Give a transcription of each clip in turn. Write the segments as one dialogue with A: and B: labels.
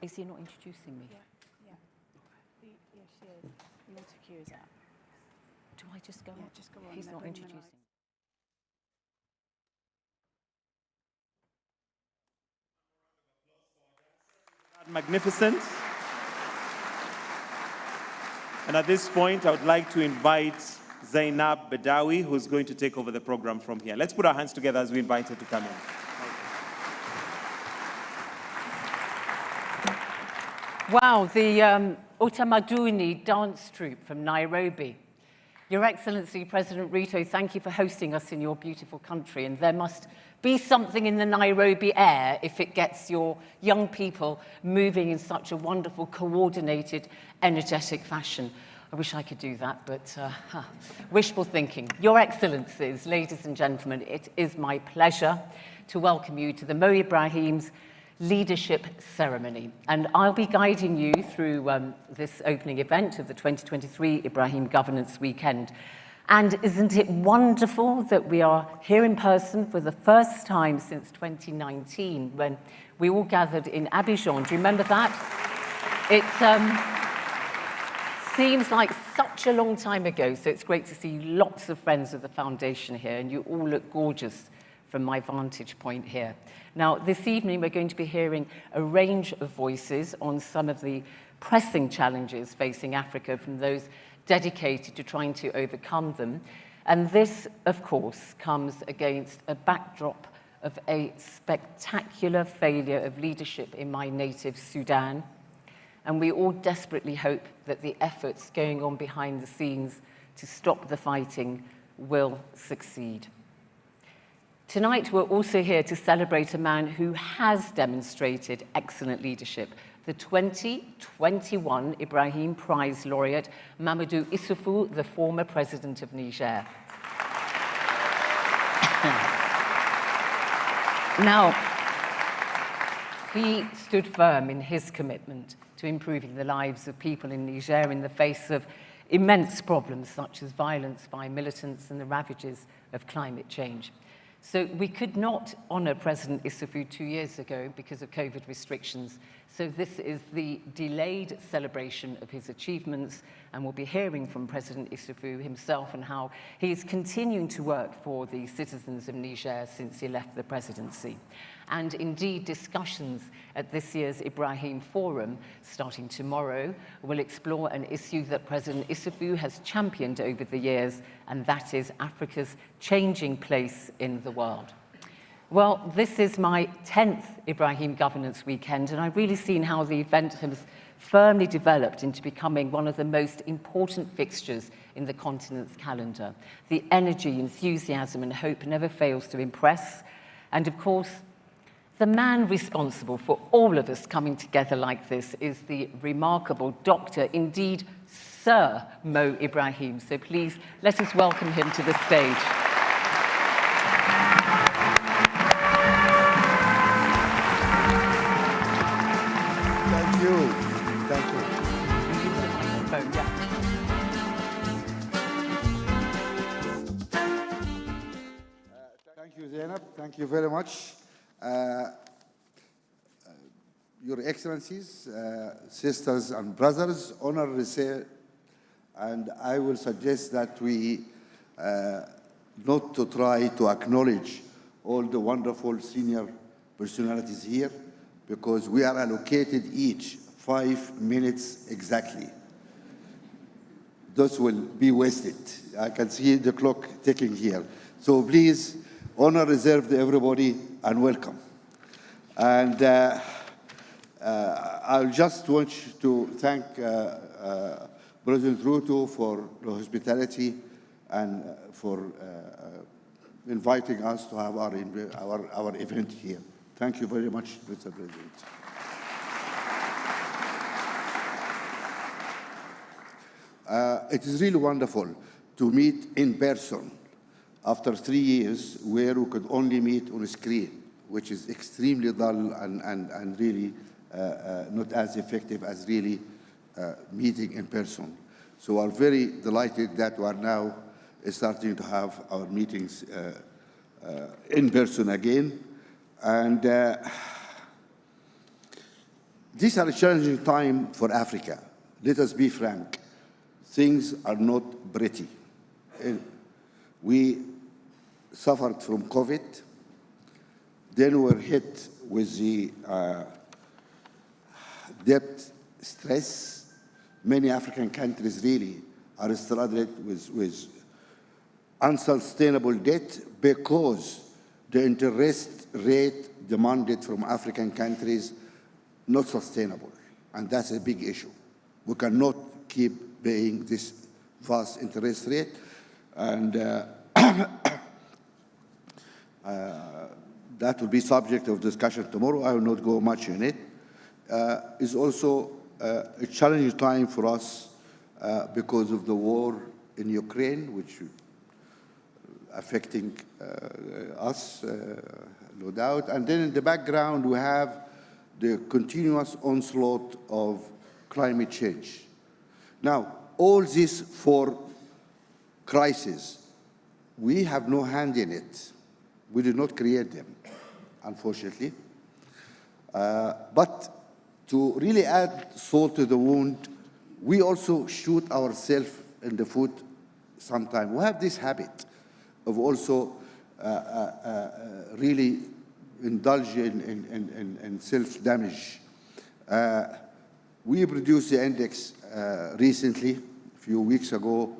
A: Is he not introducing me?
B: Yeah, she is. You want to cue us out?
A: Do I just go on?
B: Yeah, just go on.
A: He's not introducing.
C: Magnificent. And at this point, I would like to invite Zainab Badawi, who's going to take over the program from here. Let's put our hands together as we invite her to come in.
A: Wow, the Utamaduni dance troupe from Nairobi. Your Excellency, President Ruto, thank you for hosting us in your beautiful country. And there must be something in the Nairobi air if it gets your young people moving in such a wonderful, coordinated, energetic fashion. I wish I could do that, but wishful thinking. Your Excellencies, ladies and gentlemen, it is my pleasure to welcome you to the Mo Ibrahim's Leadership Ceremony. And I'll be guiding you through this opening event of the 2023 Ibrahim Governance Weekend. And isn't it wonderful that we are here in person for the first time since 2019 when we all gathered in Abidjan? Do you remember that? It seems like such a long time ago, so it's great to see lots of friends of the foundation here, and you all look gorgeous from my vantage point here. Now, this evening, we're going to be hearing a range of voices on some of the pressing challenges facing Africa from those dedicated to trying to overcome them. And this, of course, comes against a backdrop of a spectacular failure of leadership in my native Sudan. And we all desperately hope that the efforts going on behind the scenes to stop the fighting will succeed. Tonight, we're also here to celebrate a man who has demonstrated excellent leadership, the 2021 Ibrahim Prize laureate, Mahamadou Issoufou, the former president of Niger. Now, he stood firm in his commitment to improving the lives of people in Niger in the face of immense problems such as violence by militants and the ravages of climate change. So we could not honor President Issoufou 2 years ago because of COVID restrictions. So this is the delayed celebration of his achievements, and we'll be hearing from President Issoufou himself and how he is continuing to work for the citizens of Niger since he left the presidency. And indeed, discussions at this year's Ibrahim Forum, starting tomorrow, will explore an issue that President Issoufou has championed over the years, and that is Africa's changing place in the world. Well, this is my 10th Ibrahim Governance Weekend, and I've really seen how the event has firmly developed into becoming one of the most important fixtures in the continent's calendar. The energy, enthusiasm, and hope never fails to impress. And of course, the man responsible for all of us coming together like this is the remarkable Dr., indeed, Sir Mo Ibrahim. So please, let us welcome him to the stage.
D: Thank you. Thank you. Thank you, Zainab. Thank you very much. Your Excellencies, sisters and brothers, honored receive, and I will suggest that we not to try to acknowledge all the wonderful senior personalities here, because we are allocated each 5 minutes exactly. Those will be wasted. I can see the clock ticking here. So please, honor reserved to everybody and welcome. And I just want to thank President Ruto for the hospitality and for inviting us to have our event here. Thank you very much, Mr. President. It is really wonderful to meet in person after 3 years where we could only meet on a screen, which is extremely dull and really not as effective as really meeting in person. So I'm very delighted that we are now starting to have our meetings in person again. And These are a challenging time for Africa. Let us be frank. Things are not pretty. We suffered from COVID. Then we were hit with the debt stress. Many African countries really are struggling with unsustainable debt because the interest rate demanded from African countries not sustainable. And that's a big issue. We cannot keep paying this vast interest rate. And that will be subject of discussion tomorrow. I will not go much in it. It's also a challenging time for us because of the war in Ukraine, which is affecting us, no doubt. And then in the background, we have the continuous onslaught of climate change. Now, all these four crises, we have no hand in it. We did not create them, unfortunately. But to really add salt to the wound, we also shoot ourselves in the foot sometimes. We have this habit of also really indulging in self-damage. We produced the index recently, a few weeks ago,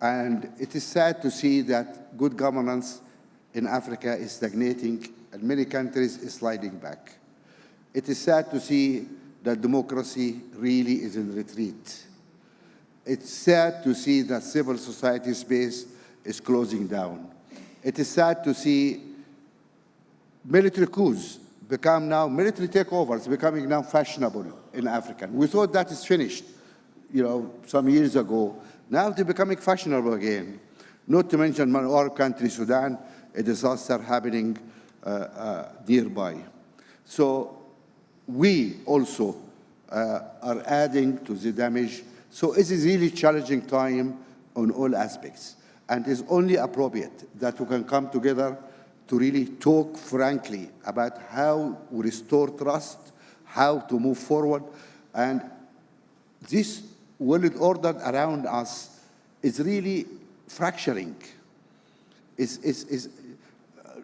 D: and it is sad to see that good governance in Africa is stagnating and many countries is sliding back. It is sad to see that democracy really is in retreat. It's sad to see that civil society space is closing down. It is sad to see military coups become now, military takeovers becoming now fashionable in Africa. We thought that is finished, some years ago. Now they're becoming fashionable again. Not to mention our country, Sudan, a disaster happening nearby. So we also are adding to the damage. So it is really challenging time on all aspects. And it's only appropriate that we can come together to really talk frankly about how we restore trust, how to move forward. And this world order around us is really fracturing.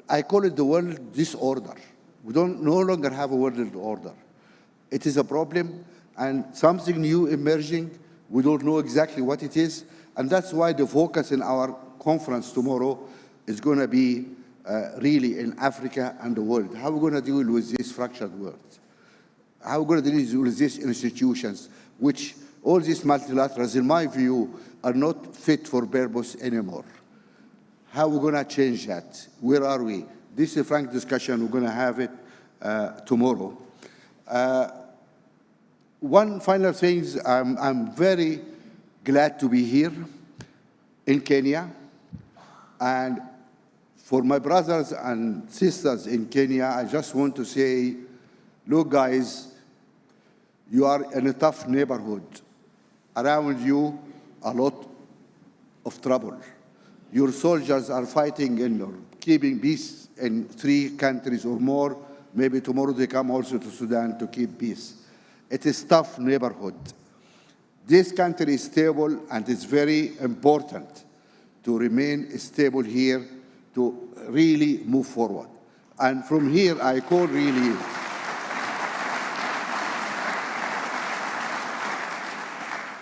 D: I call it the world disorder. We no longer have a world order. It is a problem and something new emerging. We don't know exactly what it is. And that's why the focus in our conference tomorrow is going to be really in Africa and the world. How are we going to deal with this fractured world? How are we going to deal with these institutions, which all these multilaterals, in my view, are not fit for purpose anymore? How are we going to change that? Where are we? This is a frank discussion. We're going to have it tomorrow. One final thing, I'm very glad to be here in Kenya. And for my brothers and sisters in Kenya, I just want to say, look, guys, you are in a tough neighborhood. Around you, a lot of trouble. Your soldiers are fighting and keeping peace in 3 countries or more. Maybe tomorrow they come also to Sudan to keep peace. It is a tough neighborhood. This country is stable, and it's very important to remain stable here to really move forward. And from here, I call really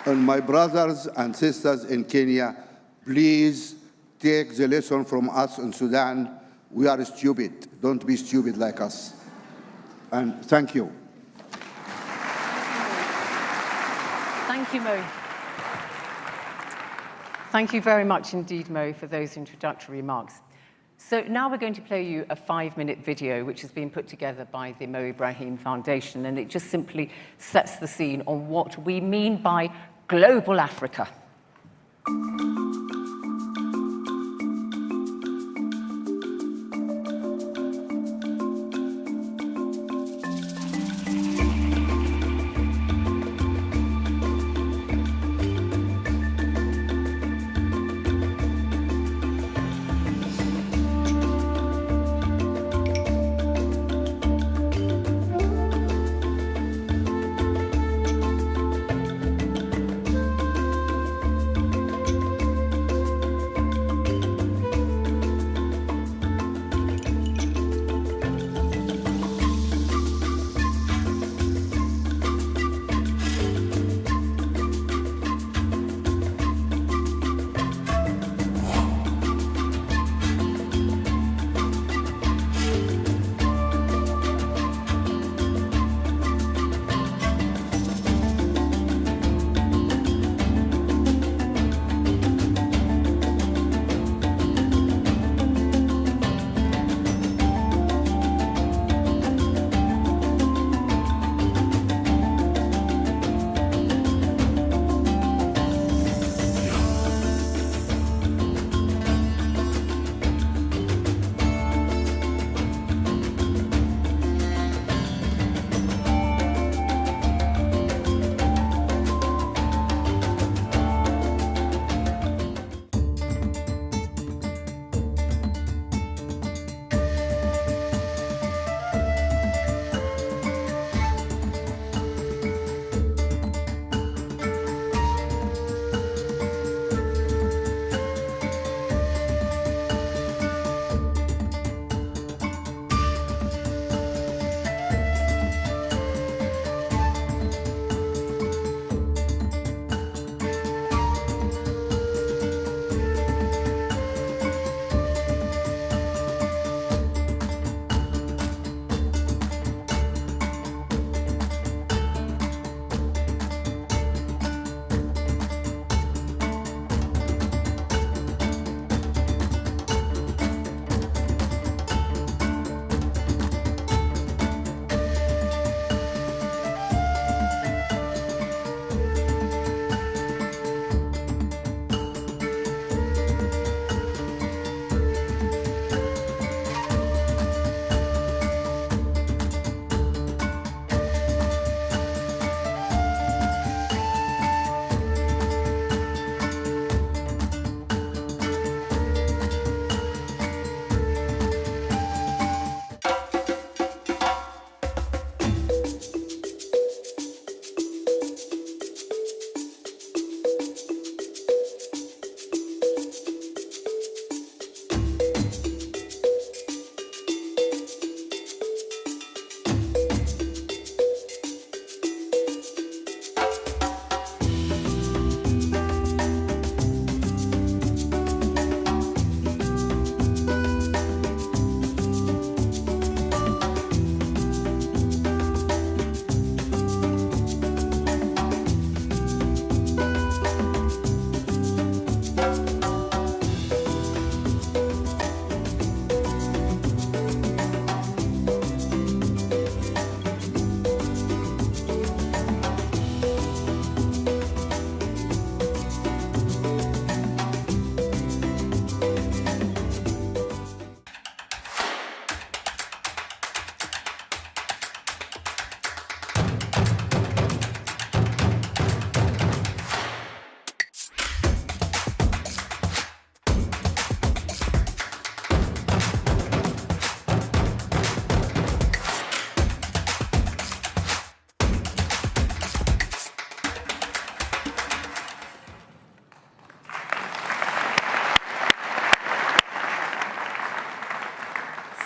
D: on my brothers and sisters in Kenya, please take the lesson from us in Sudan. We are stupid. Don't be stupid like us. And thank you.
A: Thank you, Mo. Thank you very much indeed, Mo, for those introductory remarks. So now we're going to play you a 5-minute video which has been put together by the Mo Ibrahim Foundation, and it just simply sets the scene on what we mean by global Africa.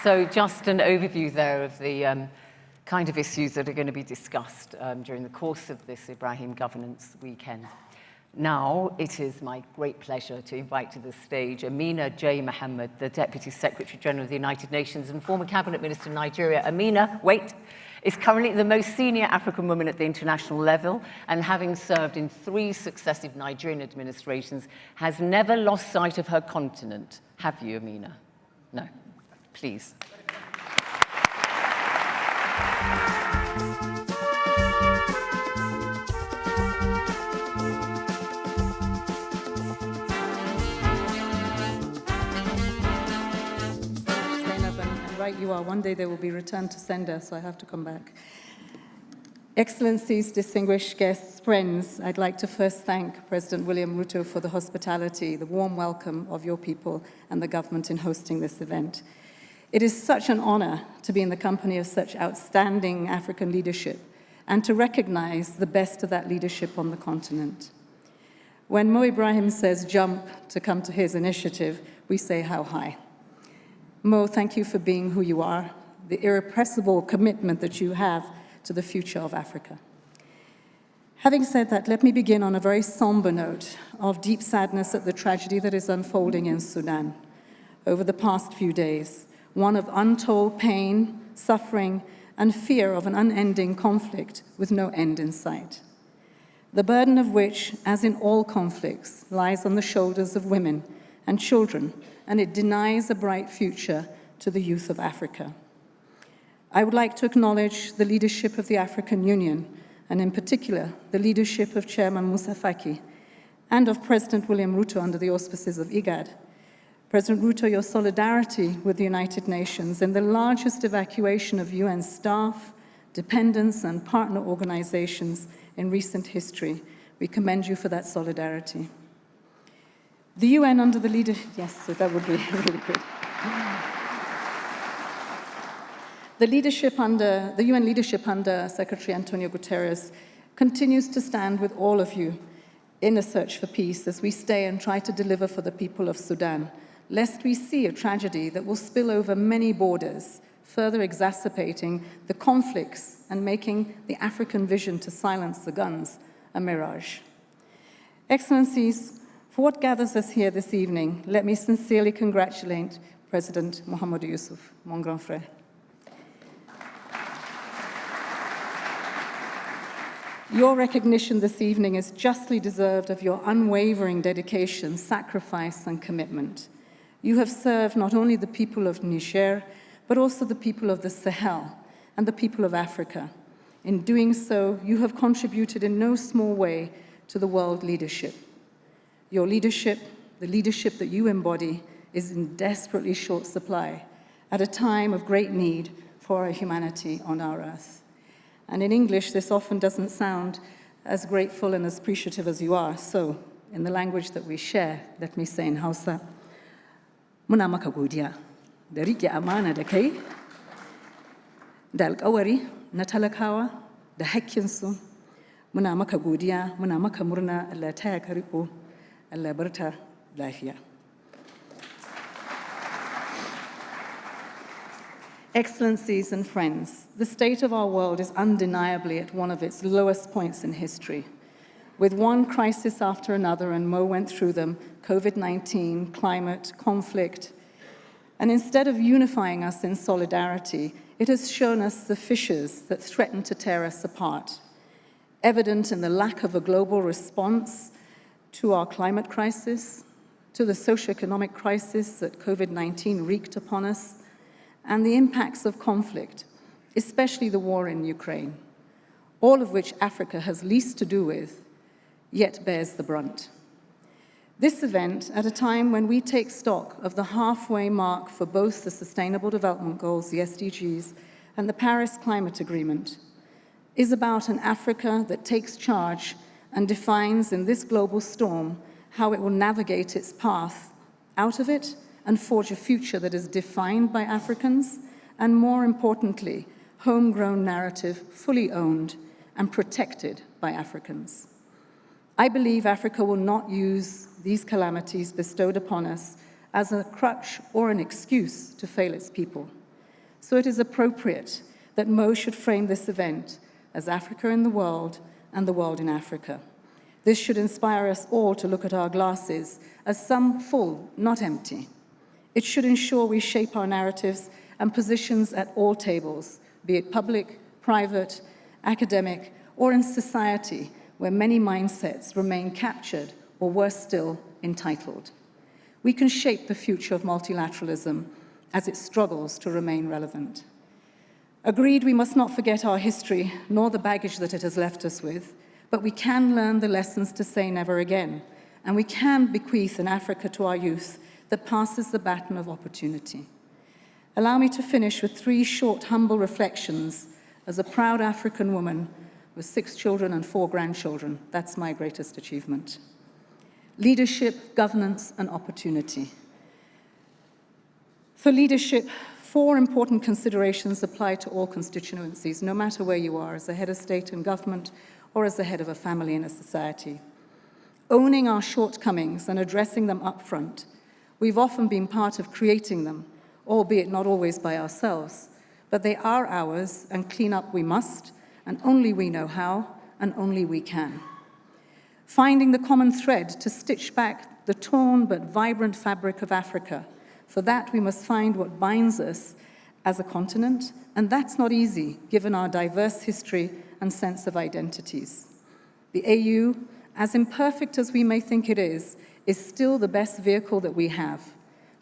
A: So just an overview there of the kind of issues that are going to be discussed during the course of this Ibrahim Governance Weekend. Now, it is my great pleasure to invite to the stage Amina J. Mohammed, the Deputy Secretary General of the United Nations and former Cabinet Minister of Nigeria. Amina, is currently the most senior African woman at the international level, and having served in 3 successive Nigerian administrations, has never lost sight of her continent. Have you, Amina? No. Please.
B: Zainab, and right you are. One day they will be returned to sender, so I have to come back. Excellencies, distinguished guests, friends, I'd like to first thank President William Ruto for the hospitality, the warm welcome of your people and the government in hosting this event. It is such an honor to be in the company of such outstanding African leadership and to recognize the best of that leadership on the continent. When Mo Ibrahim says jump to come to his initiative, we say how high. Mo, thank you for being who you are, the irrepressible commitment that you have to the future of Africa. Having said that, let me begin on a very somber note of deep sadness at the tragedy that is unfolding in Sudan over the past few days, one of untold pain, suffering, and fear of an unending conflict with no end in sight. The burden of which, as in all conflicts, lies on the shoulders of women and children, and it denies a bright future to the youth of Africa. I would like to acknowledge the leadership of the African Union, and in particular, the leadership of Chairman Moussa Faki and of President William Ruto under the auspices of IGAD. President Ruto, your solidarity with the United Nations in the largest evacuation of UN staff, dependents, and partner organizations in recent history. We commend you for that solidarity. The UN under the leadership, yes, so that would be really good. The UN leadership under Secretary Antonio Guterres continues to stand with all of you in a search for peace as we stay and try to deliver for the people of Sudan, lest we see a tragedy that will spill over many borders, further exacerbating the conflicts and making the African vision to silence the guns a mirage. Excellencies, for what gathers us here this evening, let me sincerely congratulate President Mahamadou Issoufou, mon grand frère. Your recognition this evening is justly deserved of your unwavering dedication, sacrifice, and commitment. You have served not only the people of Niger, but also the people of the Sahel and the people of Africa. In doing so, you have contributed in no small way to the world leadership. Your leadership, the leadership that you embody, is in desperately short supply at a time of great need for our humanity on our earth. And in English, this often doesn't sound as grateful and as appreciative as you are. So, in the language that we share, let me say in Hausa, muna maka godiya da rike amana da kai, da alƙawari na talakawa da hakkinsu. Muna maka godiya, muna maka murna, Allah taya ka riko, Allah barta lafiya. Excellencies and friends, the state of our world is undeniably at one of its lowest points in history. With one crisis after another, and Mo went through them, COVID-19, climate, conflict, and instead of unifying us in solidarity, it has shown us the fissures that threaten to tear us apart, evident in the lack of a global response to our climate crisis, to the socioeconomic crisis that COVID-19 wreaked upon us, and the impacts of conflict, especially the war in Ukraine, all of which Africa has least to do with, yet bears the brunt. This event, at a time when we take stock of the halfway mark for both the Sustainable Development Goals, the SDGs, and the Paris Climate Agreement, is about an Africa that takes charge and defines in this global storm how it will navigate its path out of it and forge a future that is defined by Africans, and more importantly, homegrown narrative fully owned and protected by Africans. I believe Africa will not use these calamities bestowed upon us as a crutch or an excuse to fail its people. So it is appropriate that Mo should frame this event as Africa in the world and the world in Africa. This should inspire us all to look at our glasses as some full, not empty. It should ensure we shape our narratives and positions at all tables, be it public, private, academic, or in society, where many mindsets remain captured, or worse still, entitled. We can shape the future of multilateralism as it struggles to remain relevant. Agreed, we must not forget our history, nor the baggage that it has left us with, but we can learn the lessons to say never again, and we can bequeath an Africa to our youth that passes the baton of opportunity. Allow me to finish with 3 short, humble reflections as a proud African woman with 6 children and 4 grandchildren. That's my greatest achievement. Leadership, governance, and opportunity. For leadership, 4 important considerations apply to all constituencies, no matter where you are, as the head of state and government or as the head of a family and a society. Owning our shortcomings and addressing them up front. We've often been part of creating them, albeit not always by ourselves, but they are ours, and clean up we must, and only we know how, and only we can. Finding the common thread to stitch back the torn but vibrant fabric of Africa. For that, we must find what binds us as a continent, and that's not easy, given our diverse history and sense of identities. The AU, as imperfect as we may think it is still the best vehicle that we have.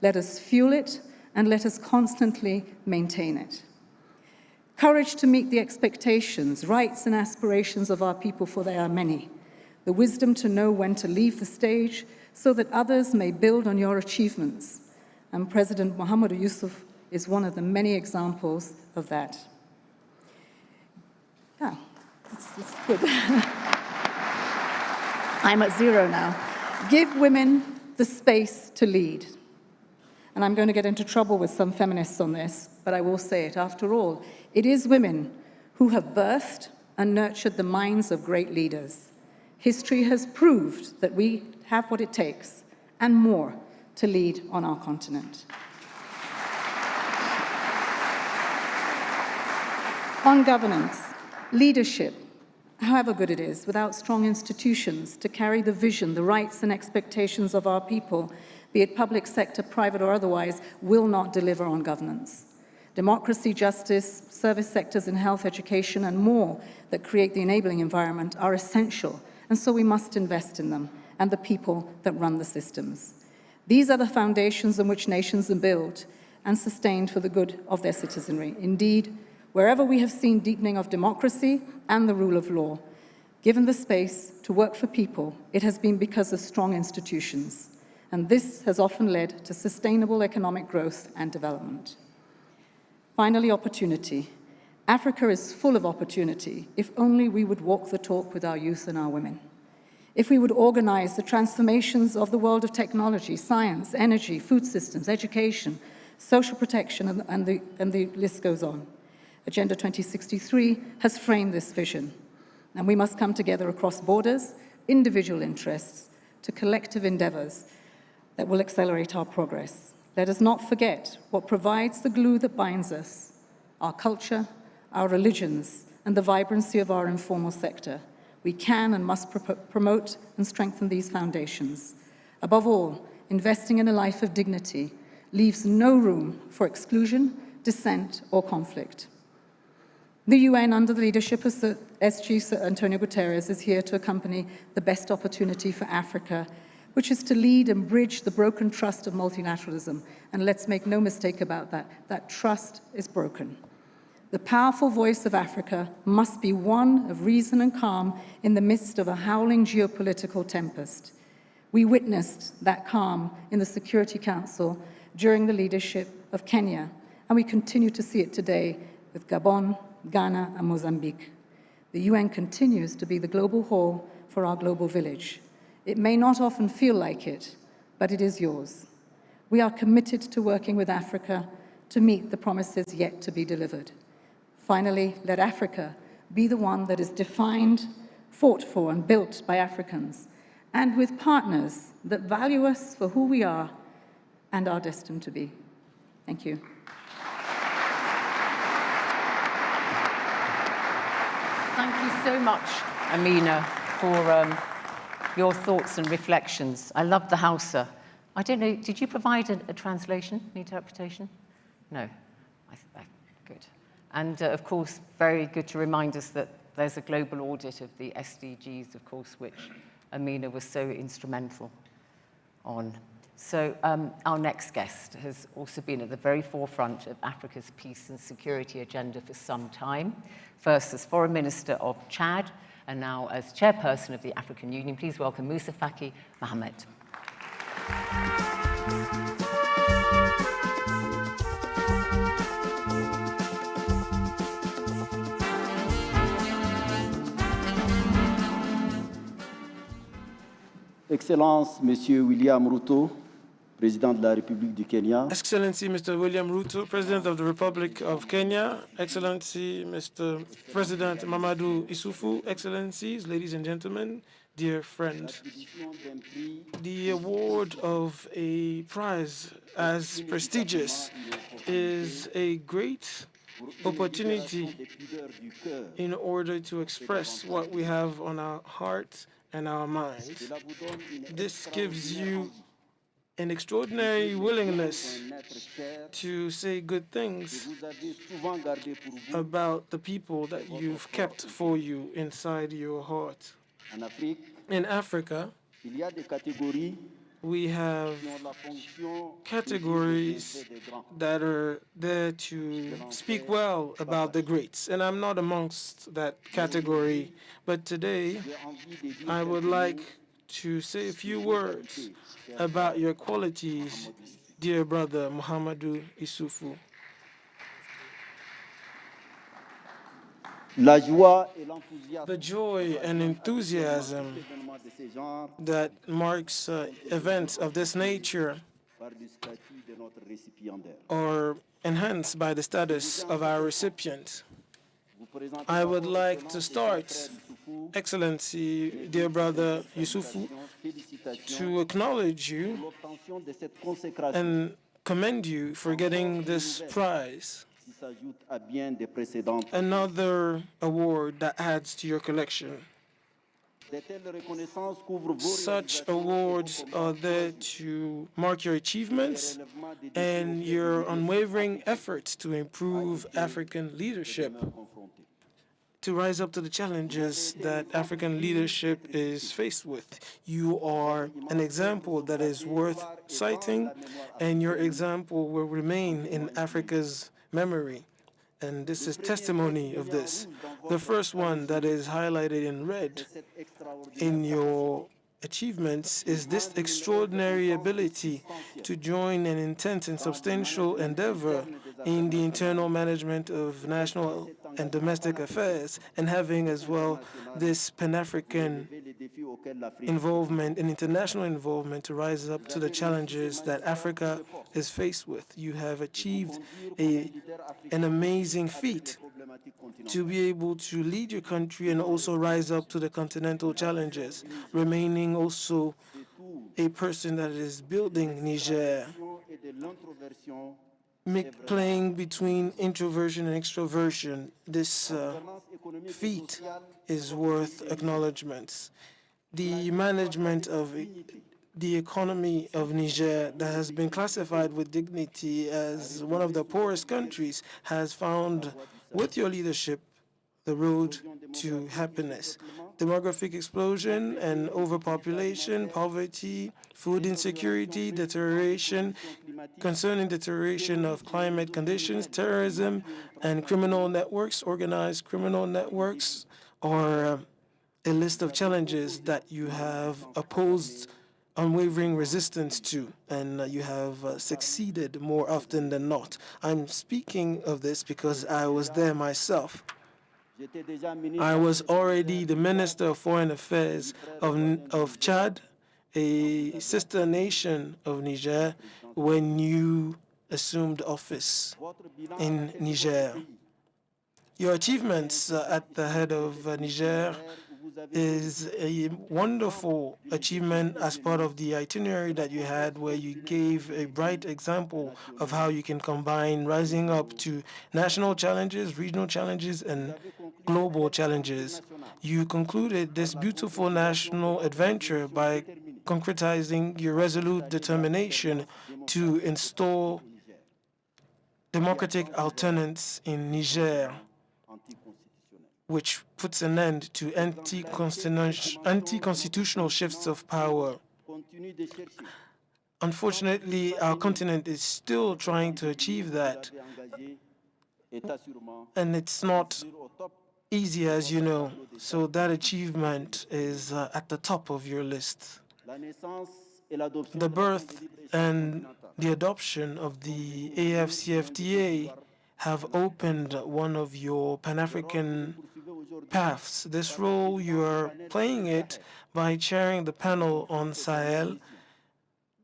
B: Let us fuel it, and let us constantly maintain it. Courage to meet the expectations, rights, and aspirations of our people, for they are many. The wisdom to know when to leave the stage so that others may build on your achievements. And President Mahamadou Issoufou is one of the many examples of that. Yeah, that's good. I'm at 0 now. Give women the space to lead. And I'm going to get into trouble with some feminists on this, but I will say it. After all, it is women who have birthed and nurtured the minds of great leaders. History has proved that we have what it takes, and more, to lead on our continent. On governance, leadership, however good it is, without strong institutions to carry the vision, the rights and expectations of our people, be it public sector, private or otherwise, will not deliver on governance. Democracy, justice, service sectors in health, education, and more that create the enabling environment are essential, and so we must invest in them and the people that run the systems. These are the foundations on which nations are built and sustained for the good of their citizenry. Indeed, wherever we have seen deepening of democracy and the rule of law, given the space to work for people, it has been because of strong institutions. And this has often led to sustainable economic growth and development. Finally, opportunity. Africa is full of opportunity if only we would walk the talk with our youth and our women. If we would organize the transformations of the world of technology, science, energy, food systems, education, social protection, and the list goes on. Agenda 2063 has framed this vision, and we must come together across borders, individual interests, to collective endeavors that will accelerate our progress. Let us not forget what provides the glue that binds us, our culture, our religions, and the vibrancy of our informal sector. We can and must promote and strengthen these foundations. Above all, investing in a life of dignity leaves no room for exclusion, dissent, or conflict. The UN, under the leadership of SG Antonio Guterres, is here to accompany the best opportunity for Africa, which is to lead and bridge the broken trust of multilateralism. And let's make no mistake about that, that trust is broken. The powerful voice of Africa must be one of reason and calm in the midst of a howling geopolitical tempest. We witnessed that calm in the Security Council during the leadership of Kenya, and we continue to see it today with Gabon, Ghana, and Mozambique. The UN continues to be the global hall for our global village. It may not often feel like it, but it is yours. We are committed to working with Africa to meet the promises yet to be delivered. Finally, let Africa be the one that is defined, fought for, and built by Africans, and with partners that value us for who we are and are destined to be. Thank you.
A: Thank you so much, Amina, for your thoughts and reflections. I love the Hausa. I don't know, did you provide a translation, an interpretation? No. Good. And of course, very good to remind us that there's a global audit of the SDGs, of course, which Amina was so instrumental on. So our next guest has also been at the very forefront of Africa's peace and security agenda for some time, first as Foreign Minister of Chad, and now as Chairperson of the African Union. Please welcome Moussa Faki Mohammed.
E: Excellence, Monsieur William Ruto, Président de la République du Kenya.
F: Excellency Mr. William Ruto, President of the Republic of Kenya. Excellency Mr. President Mahamadou Issoufou, Excellencies, ladies and gentlemen, dear friends. The award of a prize as prestigious is a great opportunity in order to express what we have on our heart and our minds. This gives you an extraordinary willingness to say good things about the people that you've kept for you inside your heart. In Africa, we have categories that are there to speak well about the greats, and I'm not amongst that category. But today, I would like to say a few words about your qualities, dear brother Mahamadou Issoufou. The joy and enthusiasm that marks events of this nature are enhanced by the status of our recipient. I would like to start, Excellency, dear brother Youssoufou, to acknowledge you and commend you for getting this prize. Another award that adds to your collection. Such awards are there to mark your achievements and your unwavering efforts to improve African leadership, to rise up to the challenges that African leadership is faced with. You are an example that is worth citing, and your example will remain in Africa's memory. And this is testimony of this. The first one that is highlighted in red in your achievements is this extraordinary ability to join an intense and substantial endeavor in the internal management of national and domestic affairs, and having as well this Pan-African involvement and international involvement to rise up to the challenges that Africa is faced with. You have achieved an amazing feat to be able to lead your country and also rise up to the continental challenges, remaining also a person that is building Niger, playing between introversion and extroversion. This feat is worth acknowledgments. The management of the economy of Niger, that has been classified with dignity as one of the poorest countries, has found, with your leadership, the road to happiness. Demographic explosion and overpopulation, poverty, food insecurity, deterioration of climate conditions, terrorism, and criminal networks, organized criminal networks, are a list of challenges that you have opposed unwavering resistance to, and you have succeeded more often than not. I'm speaking of this because I was there myself. I was already the Minister of Foreign Affairs of Chad, a sister nation of Niger, when you assumed office in Niger. Your achievements at the head of Niger is a wonderful achievement as part of the itinerary that you had, where you gave a bright example of how you can combine rising up to national challenges, regional challenges, and global challenges. You concluded this beautiful national adventure by concretizing your resolute determination to install democratic alternance in Niger, which puts an end to anti-constitutional shifts of power. Unfortunately, our continent is still trying to achieve that, and it's not easy, as you know. So that achievement is at the top of your list. The birth and the adoption of the AFCFTA have opened one of your Pan-African paths. This role, you are playing it by chairing the panel on Sahel,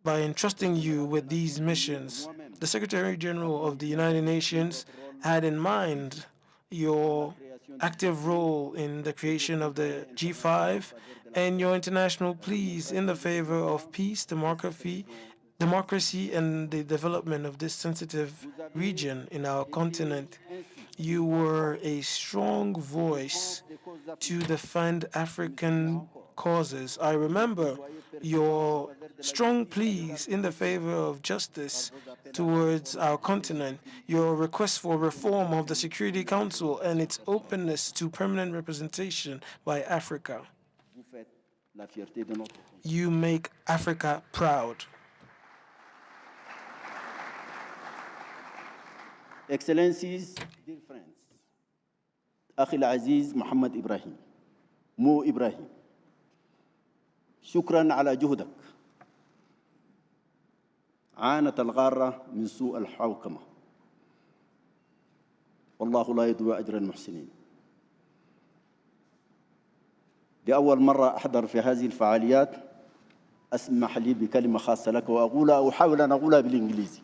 F: by entrusting you with these missions. The Secretary General of the United Nations had in mind your active role in the creation of the G5 and your international pleas in the favor of peace, democracy, and the development of this sensitive region in our continent. You were a strong voice to defend African causes. I remember your strong pleas in the favor of justice towards our continent, your request for reform of the Security Council and its openness to permanent representation by Africa. You make Africa proud.
E: Excellencies, dear friends, أخي العزيز محمد إبراهيم, مو إبراهيم, شكراً على جهدك. عانت الغارة من سوء الحوكمة، والله لا يضيع أجر المحسنين. لأول مرة أحضر في هذه الفعاليات، أسمح لي بكلمة خاصة لك وأحاول أن أقولها بالإنجليزي.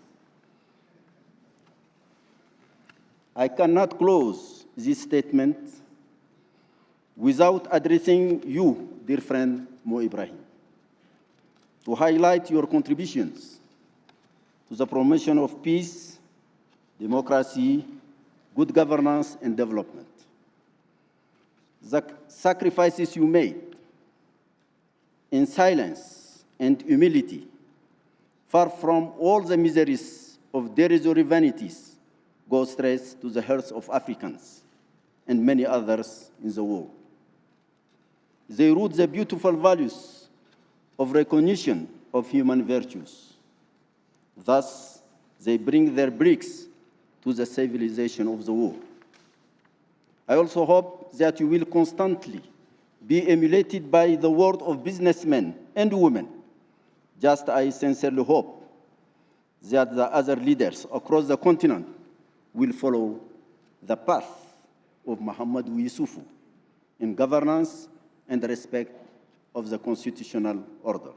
E: I cannot close this statement without addressing you, dear friend Mo Ibrahim, to highlight your contributions to the promotion of peace, democracy, good governance, and development. The sacrifices you made in silence and humility, far from all the miseries of derisory vanities, go straight to the hearts of Africans and many others in the world. They root the beautiful values of recognition of human virtues. Thus, they bring their bricks to the civilization of the world. I also hope that you will constantly be emulated by the world of businessmen and women, just as I sincerely hope that the other leaders across the continent will follow the path of Mahamadou Issoufou in governance and respect of the constitutional order.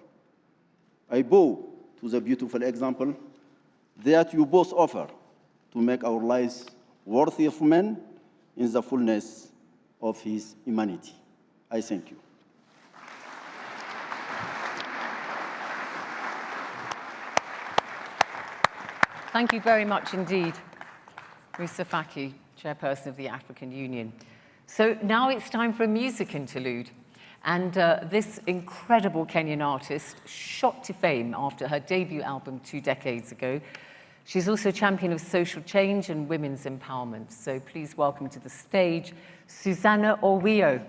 E: I bow to the beautiful example that you both offer to make our lives worthy of men in the fullness of his humanity. I thank you.
A: Thank you very much indeed, Moussa Faki, Chairperson of the African Union. So now it's time for a music interlude. And this incredible Kenyan artist shot to fame after her debut album 2 decades ago. She's also a champion of social change and women's empowerment. So please welcome to the stage, Suzanna Owíyo.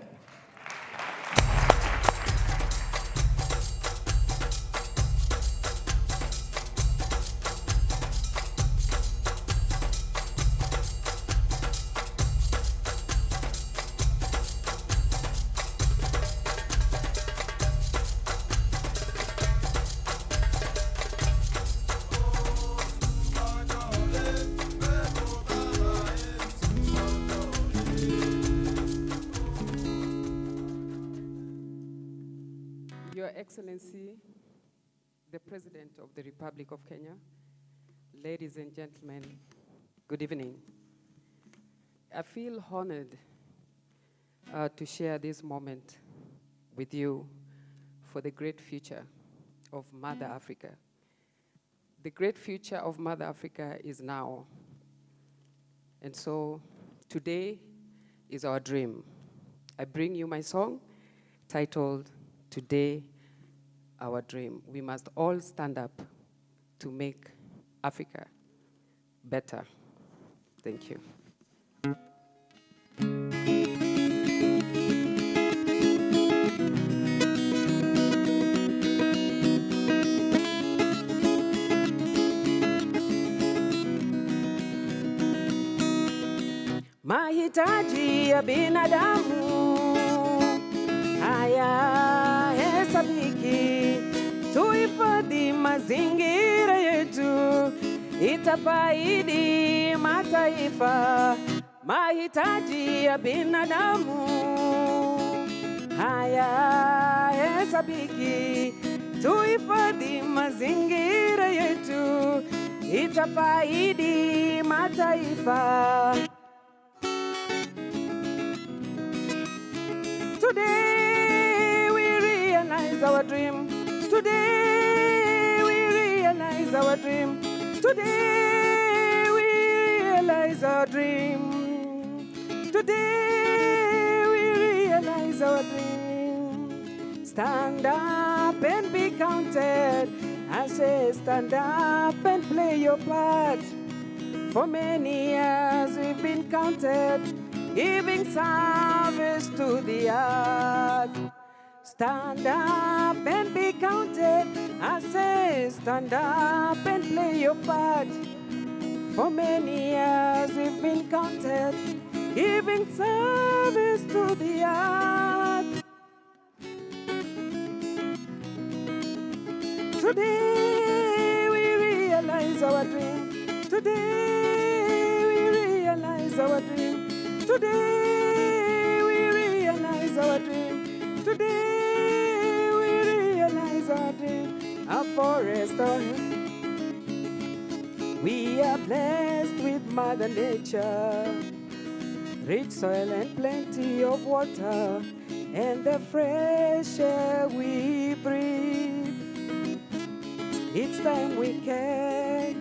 G: Your Excellency, the President of the Republic of Kenya, ladies and gentlemen, good evening. I feel honored to share this moment with you for the great future of Mother Africa. The great future of Mother Africa is now. And so today is our dream. I bring you my song titled, Today, Our Dream. We must all stand up to make Africa better. Thank you. Mahitaji ya binadamu hayahesabiki. Tuhifadhi mazingira yetu, itafaidi mataifa. Mahitaji ya binadamu hayahesabiki. Tuhifadhi mazingira yetu, itafaidi mataifa. Today we realize our dream. Today we realize our dream. Today we realize our dream. Today we realize our dream. Stand up and be counted. I say stand up and play your part. For many years we've been counted, giving service to the earth. Stand up and be counted. I say stand up and play your part. For many years we've been counted, giving service to the earth. Today we realize our dream. Today we realize our dream. Today we realize our dream. Today we realize our dream. Our forest, we are blessed with Mother Nature, rich soil and plenty of water, and the fresh air we breathe. It's time we care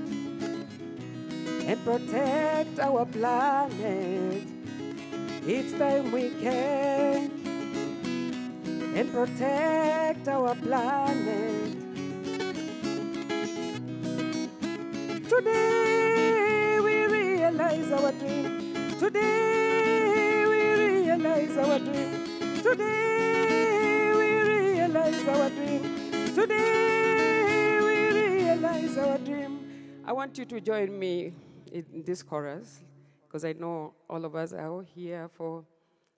G: and protect our planet. It's time we care and protect our planet. Today we realize our dream. Today we realize our dream. Today we realize our dream. Today we realize our dream. I want you to join me in this chorus, because I know all of us are all here for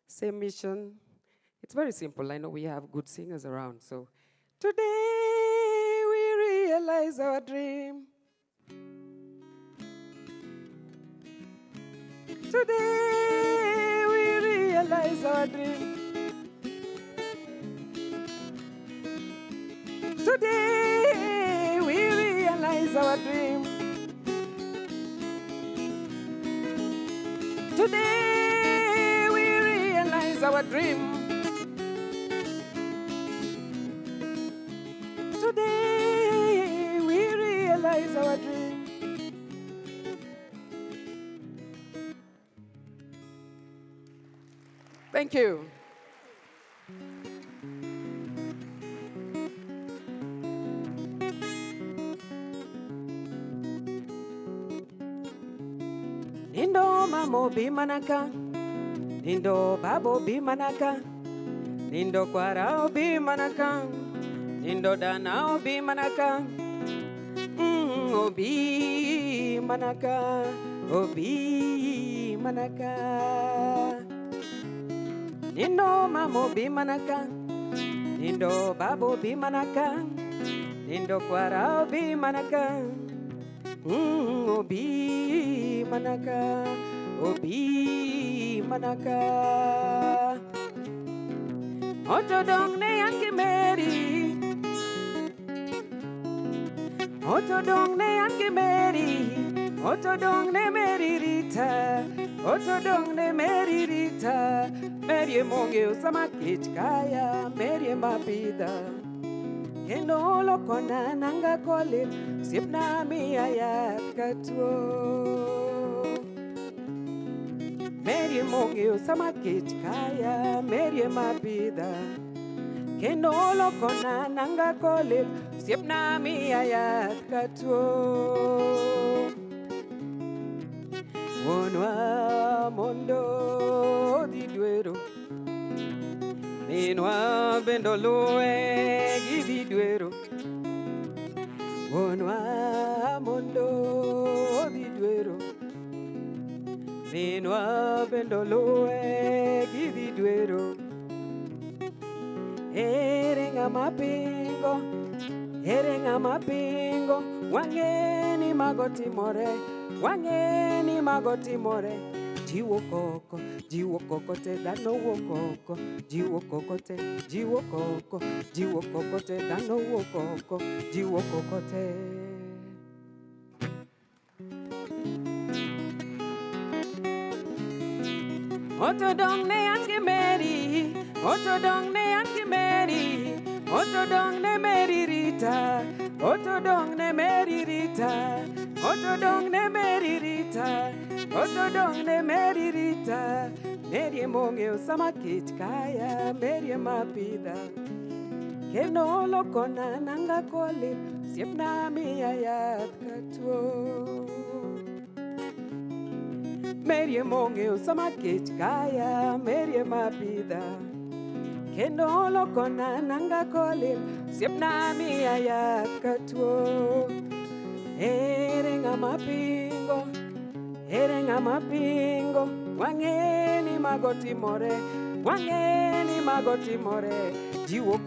G: same mission. It's very simple. I know we have good singers around. So today we realize our dream. Today we realize our dream. Today we realize our dream. Today we realize our dream. Today we realize our dream. Thank you. Nindo mamo bimanaka, nindo babo bimanaka, nindo kwarao bimanaka, nindo danao bimanaka, obi manaka, obi manaka. Nindo mamo bimanaka, nindo babo bimanaka, nindo kwarao bimanaka. Obi manaka, obi manaka. Otodong ne yanki meri, otodong ne yanki meri, otodong ne meri rita, Otodong ne meririta, merie monge usama kichkaya, merie mapida. Kendo lokona nanga kole, sipna miya katuo. Merie monge usama kichkaya, merie mapida. Kendo lokona nanga kole, sipna miya katuo. Wonwa mondo di duero, ninwa bendoloe di duero. Wonwa mondo di duero, ninwa bendoloe di duero. Erenga mapingo, wangeni magoti more. Wangeni magoti more, jiwo koko te dano wokoko, jiwo koko te dano wokoko, jiwo koko te. Otodong ne anki meri, otodong ne anki meri, otodong ne meri rita, otodong ne meri rita. Otodong ne meririta, otodong ne meririta, merie monge usama kichkaya, merie mapida. Keno lokona nanga kole, siepna miya katuo. Merie monge usama kichkaya, merie mapida. Keno lokona nanga kole, siepna miya katuo. Erenga mapingo, wangeni magoti more, jiwo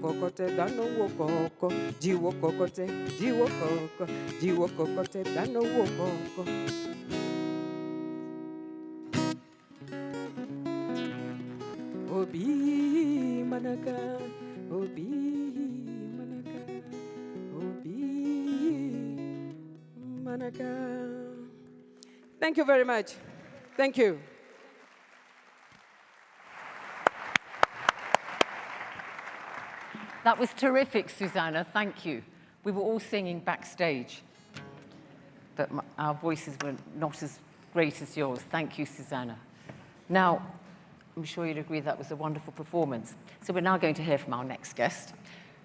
G: koko te dano wokoko, jiwo koko te dano wokoko. Obi manaka, Thank you very much. Thank you.
A: That was terrific, Suzanna. Thank you. We were all singing backstage, but our voices were not as great as yours. Thank you, Suzanna. Now, I'm sure you'd agree that was a wonderful performance. So we're now going to hear from our next guest,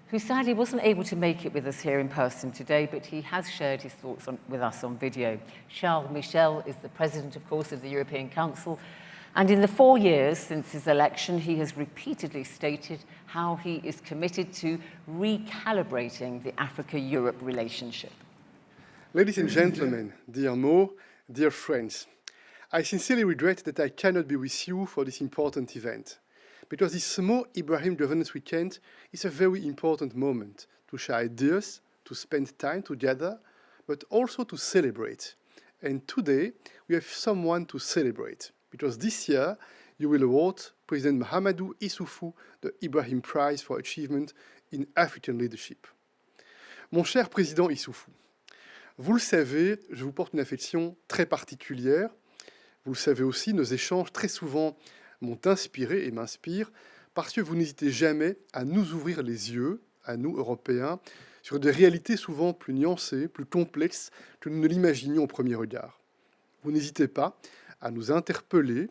A: who sadly wasn't able to make it with us here in person today, but he has shared his thoughts with us on video. Michel is the president, of course, of the European Council, and in the 4 years since his election, he has repeatedly stated how he is committed to recalibrating the Africa-Europe relationship.
H: Ladies and gentlemen, dear Mo, dear friends, I sincerely regret that I cannot be with you for this important event, because this Mo Ibrahim Governance Weekend is a very important moment to share ideas, to spend time together, but also to celebrate. And today, we have someone to celebrate, because this year, you will award President Mahamadou Issoufou the Ibrahim Prize for Achievement in African Leadership. Mon cher Président Issoufou, vous le savez, je vous porte une affection très particulière. Vous le savez aussi, nos échanges très souvent m'ont inspiré et m'inspirent parce que vous n'hésitez jamais à nous ouvrir les yeux, à nous, Européens, sur des réalités souvent plus nuancées, plus complexes que nous ne l'imaginions au premier regard. Vous n'hésitez pas à nous interpeller,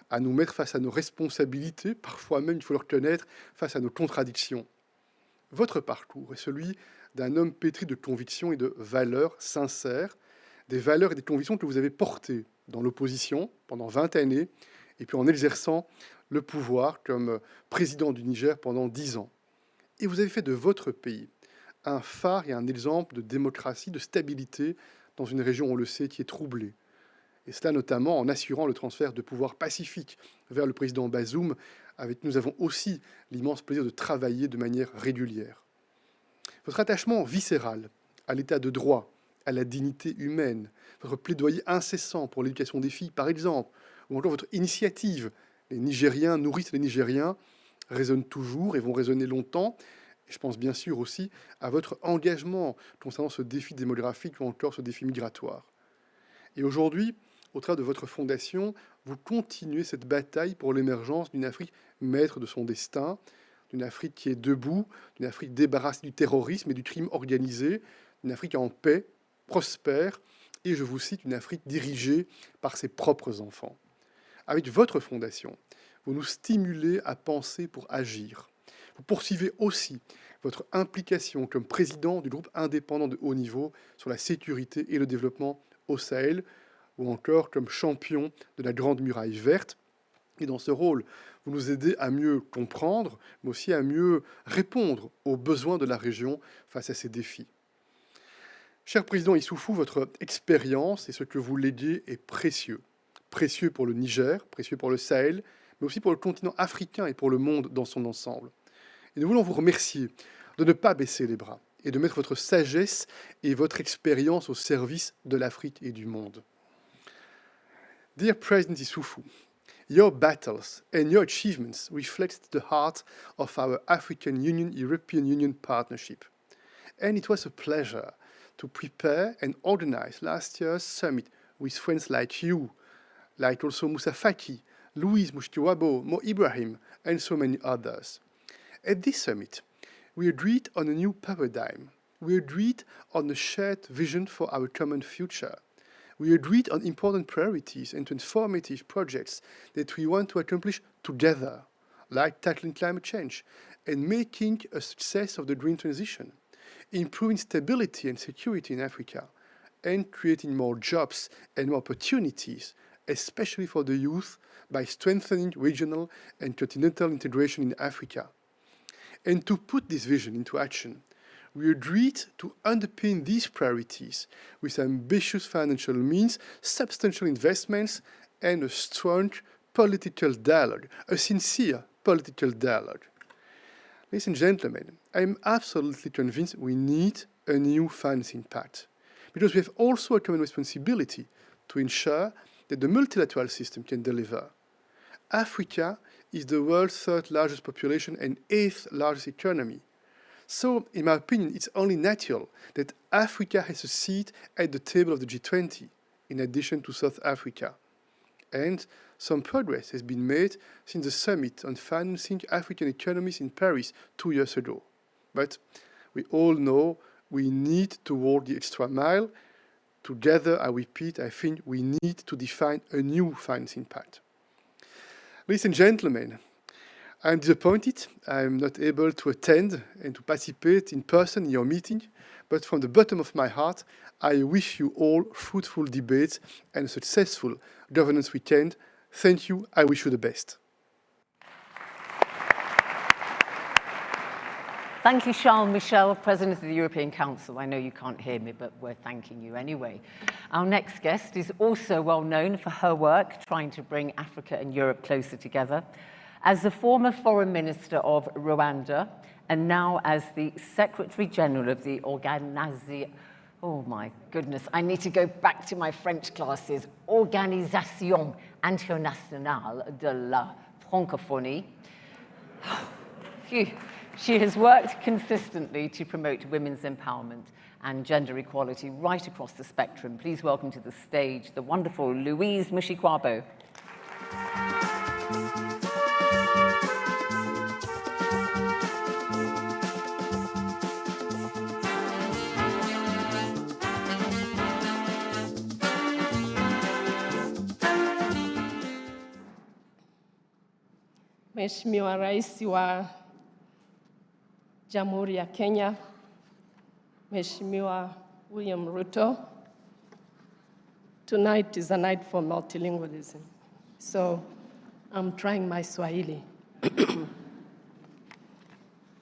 H: à nous mettre face à nos responsabilités, parfois même, il faut le reconnaître, face à nos contradictions. Votre parcours est celui d'un homme pétri de convictions et de valeurs sincères, des valeurs et des convictions que vous avez portées dans l'opposition pendant 20 années, et puis en exerçant le pouvoir comme président du Niger pendant 10 ans. Et vous avez fait de votre pays un phare et un exemple de démocratie, de stabilité dans une région, on le sait, qui est troublée. Et cela notamment en assurant le transfert de pouvoir pacifique vers le président Bazoum, avec qui nous avons aussi l'immense plaisir de travailler de manière régulière. Votre attachement viscéral à l'état de droit, à la dignité humaine, votre plaidoyer incessant pour l'éducation des filles, par exemple, ou encore votre initiative, les Nigériens nourrissent les Nigériens, résonnent toujours et vont résonner longtemps. Et je pense bien sûr aussi à votre engagement concernant ce défi démographique ou encore ce défi migratoire. Et aujourd'hui, au travers de votre fondation, vous continuez cette bataille pour l'émergence d'une Afrique maître de son destin, d'une Afrique qui est debout, d'une Afrique débarrassée du terrorisme et du crime organisé, d'une Afrique en paix, prospère, et je vous cite, une Afrique dirigée par ses propres enfants. Avec votre fondation, vous nous stimulez à penser pour agir. Vous poursuivez aussi votre implication comme président du groupe indépendant de haut niveau sur la sécurité et le développement au Sahel, ou encore comme champion de la Grande Muraille Verte. Et dans ce rôle, vous nous aidez à mieux comprendre, mais aussi à mieux répondre aux besoins de la région face à ces défis. Cher président Issoufou, votre expérience et ce que vous léguez est précieux. Précieux pour le Niger, précieux pour le Sahel, mais aussi pour le continent africain et pour le monde dans son ensemble. Et nous voulons vous remercier de ne pas baisser les bras et de mettre votre sagesse et votre expérience au service de l'Afrique et du monde. Dear President Issoufou, your battles and your achievements reflect the heart of our African Union-European Union partnership. And it was a pleasure to prepare and organize last year's summit with friends like you, like also Moussa Faki, Louise, Mushikiwabo, Mo Ibrahim, and so many others. At this summit, we agreed on a new paradigm. We agreed on a shared vision for our common future. We agreed on important priorities and transformative projects that we want to accomplish together, like tackling climate change and making a success of the green transition, improving stability and security in Africa, and creating more jobs and more opportunities, especially for the youth, by strengthening regional and continental integration in Africa. And to put this vision into action, we agreed to underpin these priorities with ambitious financial means, substantial investments, and a strong political dialogue, a sincere political dialogue. Ladies and gentlemen, I am absolutely convinced we need a new financing pact, because we have also a common responsibility to ensure that the multilateral system can deliver. Africa is the world's third largest population and eighth largest economy. So, in my opinion, it's only natural that Africa has a seat at the table of the G20, in addition to South Africa. And some progress has been made since the summit on financing African economies in Paris 2 years ago. But we all know we need to walk the extra mile. Together, I repeat, I think we need to define a new financing pact. Ladies and gentlemen, I'm disappointed I'm not able to attend and to participate in person in your meeting, but from the bottom of my heart, I wish you all fruitful debates and a successful governance weekend. Thank you. I wish you the best.
A: Thank you, Charles Michel, President of the European Council. I know you can't hear me, but we're thanking you anyway. Our next guest is also well known for her work trying to bring Africa and Europe closer together. As the former Foreign Minister of Rwanda, and now as the Secretary General of the oh my goodness, I need to go back to my French classes, Organisation Internationale de la Francophonie. Phew. She has worked consistently to promote women's empowerment and gender equality right across the spectrum. Please welcome to the stage the wonderful Louise Mushikiwabo.
I: Mheshimiwa Rais wa Jamhuri ya Kenya, Mheshimiwa William Ruto, tonight is a night for multilingualism. So I'm trying my Swahili.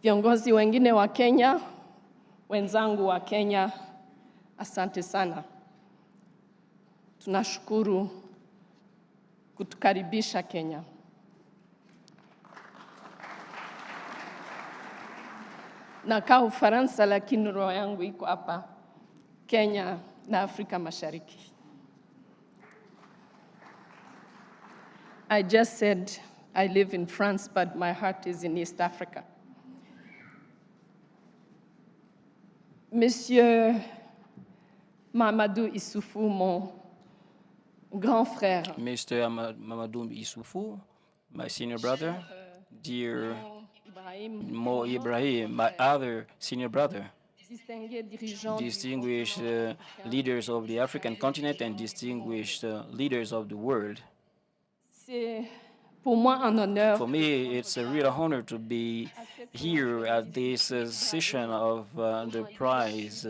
I: Viongozi wengine wa Kenya, wenzangu wa Kenya, asante sana. Tunashukuru kutukaribisha Kenya. Nakaa Ufaransa lakini roho yangu iko hapa Kenya na Afrika Mashariki. I just said I live in France, but my heart is in East Africa. Monsieur Mahamadou Issoufou, mon grand frère,
J: Mr. Mahamadou Issoufou, my senior brother, dear Mo Ibrahim, my other senior brother, distinguished leaders of the African continent and distinguished leaders of the world.
I: c'est pour moi un honneur
J: For me, it's a real honor to be here at this session of the prize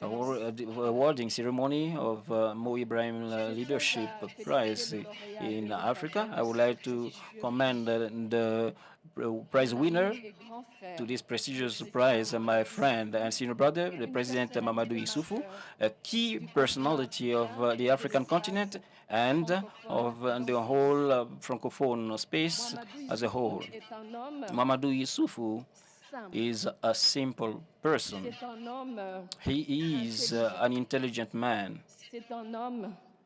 J: awarding ceremony of Mo Ibrahim Leadership Prize in Africa. I would like to commend the prize winner to this prestigious prize, my friend and senior brother, the President Mahamadou Issoufou, a key personality of the African continent and of the whole Francophone space as a whole. Mahamadou Issoufou is a simple person. He is an intelligent man.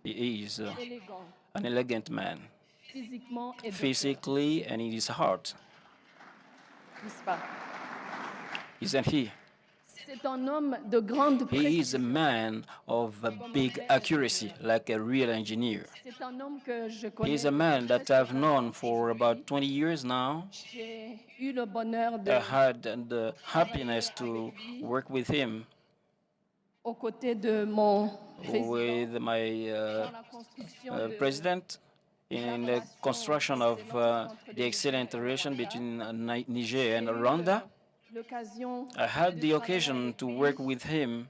J: He is an elegant man, physically and in his heart. Isn't he? He is a man of a big accuracy, like a real engineer. He is a man that I've known for about 20 years now. I had the happiness to work with him, with my president, in the construction of the excellent relation between Niger and Rwanda. I had the occasion to work with him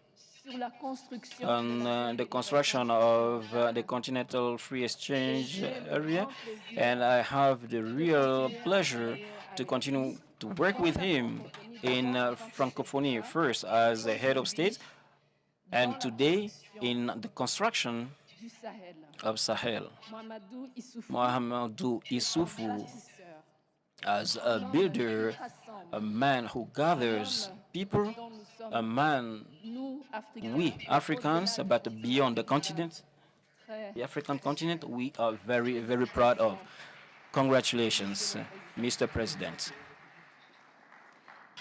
J: on the construction of the Continental Free Exchange area, and I have the real pleasure to continue to work with him in Francophonie, first as a head of state, and today in the construction of Sahel. Mahamadou Issoufou, as a builder, a man who gathers people, a man we Africans, but beyond the continent, the African continent, we are very, very proud of. Congratulations, Mr. President.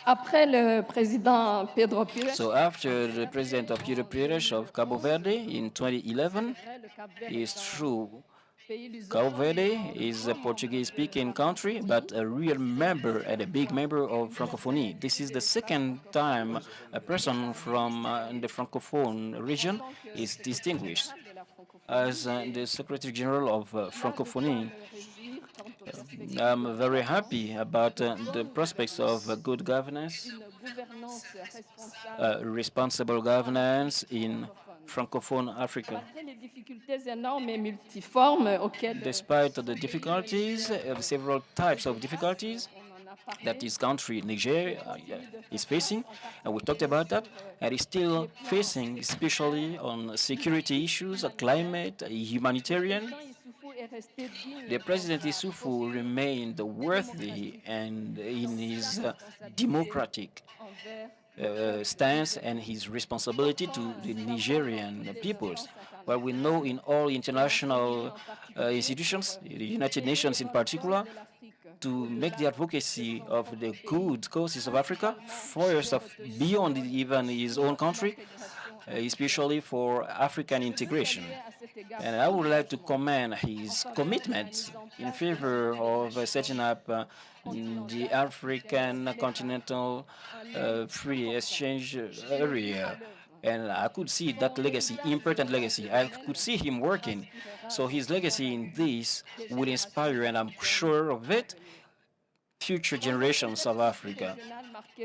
I: Après le président Pedro Pires,
J: So after the president of Pedro Pires of Cabo Verde in 2011, it's true, Cabo Verde is a Portuguese-speaking country, but a real member and a big member of Francophonie. This is the second time a person from the Francophone region is distinguished as the Secretary General of Francophonie. I'm very happy about the prospects of good governance, responsible governance in Francophone Africa. Despite the difficulties, several types of difficulties that this country, Niger, is facing, and we talked about that, and is still facing, especially on security issues, climate, humanitarian. The President Issoufou remained worthy and in his democratic stance and his responsibility to the Nigerian peoples. Well, we know in all international institutions, the United Nations in particular, to make the advocacy of the good causes of Africa, first beyond even his own country, especially for African integration. And I would like to commend his commitment in favor of setting up the African continental free exchange area. And I could see that legacy, important legacy. I could see him working. So his legacy in this will inspire, and I'm sure of it, future generations of Africa.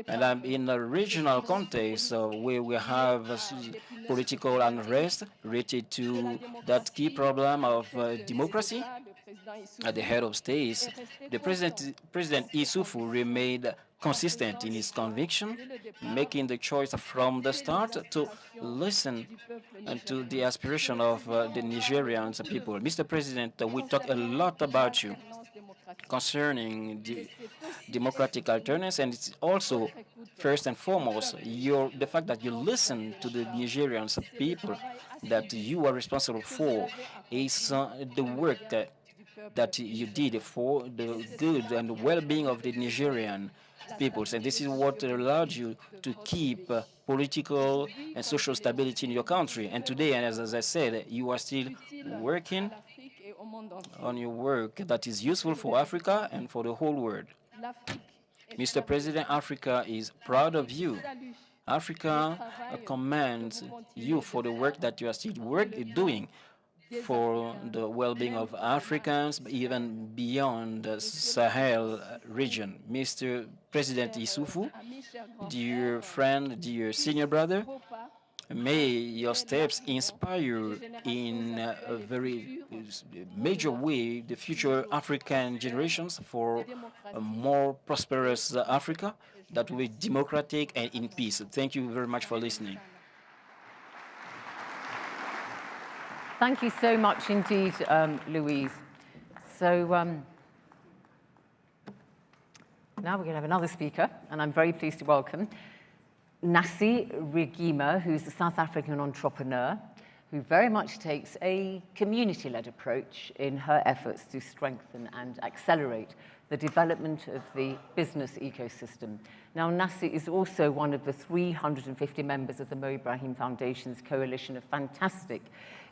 J: And I'm in a regional context where we have political unrest related to that key problem of democracy at the head of states. The President Issoufou remained consistent in his conviction, making the choice from the start to listen to the aspiration of the Nigerian people. Mr. President, we talk a lot about you concerning the democratic alternance, and it's also, first and foremost, the fact that you listen to the Nigerian people that you are responsible for is the work that you did for the good and well-being of the Nigerian peoples. And this is what allowed you to keep political and social stability in your country. And today, and as I said, you are still working on your work that is useful for Africa and for the whole world. Mr. President, Africa is proud of you. Africa commends you for the work that you are still doing for the well-being of Africans, even beyond the Sahel region. Mr. President Issoufou, dear friend, dear senior brother, may your steps inspire in a very major way the future African generations for a more prosperous Africa that will be democratic and in peace. Thank you very much for listening.
A: Thank you so much indeed, Louise. So now we're going to have another speaker, and I'm very pleased to welcome Nasirégima, who's a South African entrepreneur who very much takes a community-led approach in her efforts to strengthen and accelerate the development of the business ecosystem. Now, Nasir is also one of the 350 members of the Mo Ibrahim Foundation's coalition of fantastic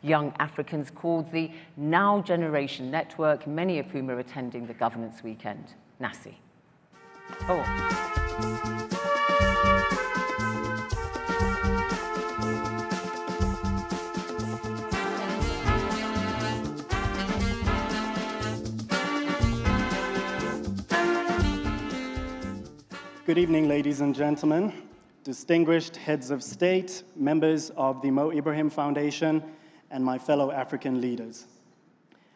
A: young Africans called the Now Generation Network, many of whom are attending the Governance Weekend. Nasir.
K: Good evening, ladies and gentlemen, distinguished heads of state, members of the Mo Ibrahim Foundation, and my fellow African leaders.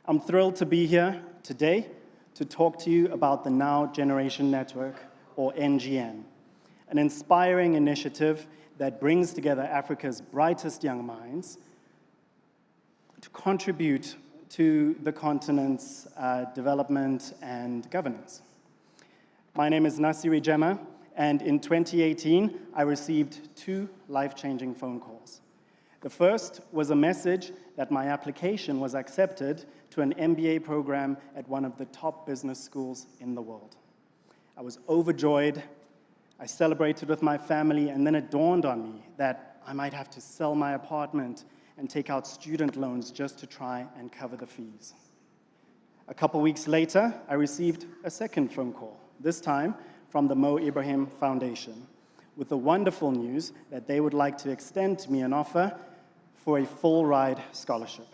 K: I'm thrilled to be here today to talk to you about the Now Generation Network, or NGN, an inspiring initiative that brings together Africa's brightest young minds to contribute to the continent's development and governance. My name is Nasirégima, and in 2018, I received 2 life-changing phone calls. The first was a message that my application was accepted to an MBA program at one of the top business schools in the world. I was overjoyed. I celebrated with my family, and then it dawned on me that I might have to sell my apartment and take out student loans just to try and cover the fees. A couple weeks later, I received a second phone call, this time from the Mo Ibrahim Foundation, with the wonderful news that they would like to extend to me an offer for a full-ride scholarship.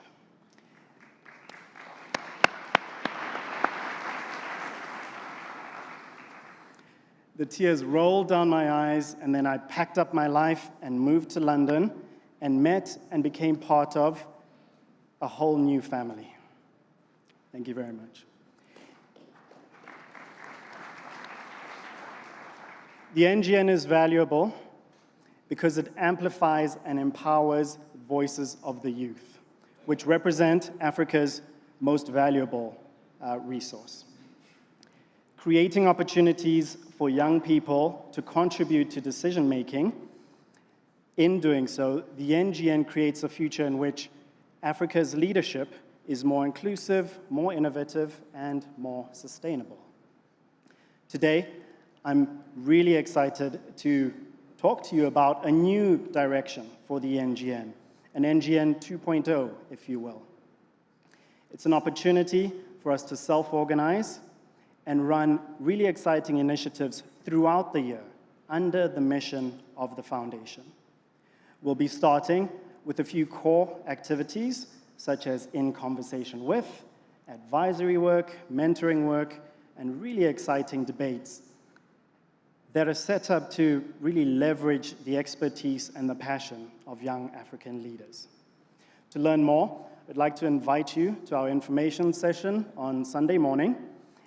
K: The tears rolled down my eyes, and then I packed up my life and moved to London and met and became part of a whole new family. Thank you very much. The NGN is valuable because it amplifies and empowers voices of the youth, which represent Africa's most valuable resource. Creating opportunities for young people to contribute to decision-making. In doing so, the NGN creates a future in which Africa's leadership is more inclusive, more innovative, and more sustainable. Today, I'm really excited to talk to you about a new direction for the NGN, an NGN 2.0, if you will. It's an opportunity for us to self-organize and run really exciting initiatives throughout the year under the mission of the foundation. We'll be starting with a few core activities, such as in conversation with, advisory work, mentoring work, and really exciting debates that are set up to really leverage the expertise and the passion of young African leaders. To learn more, I'd like to invite you to our information session on Sunday morning,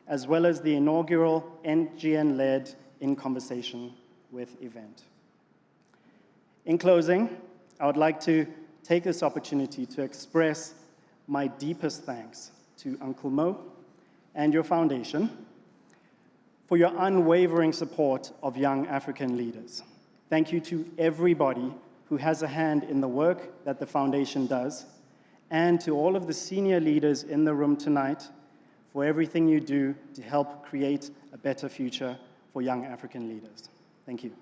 K: as well as the inaugural NGN-led In Conversation With event. In closing, I would like to take this opportunity to express my deepest thanks to Uncle Mo and your foundation for your unwavering support of young African leaders. Thank you to everybody who has a hand in the work that the foundation does, and to all of the senior leaders in the room tonight, for everything you do to help create a better future for young African leaders. Thank you.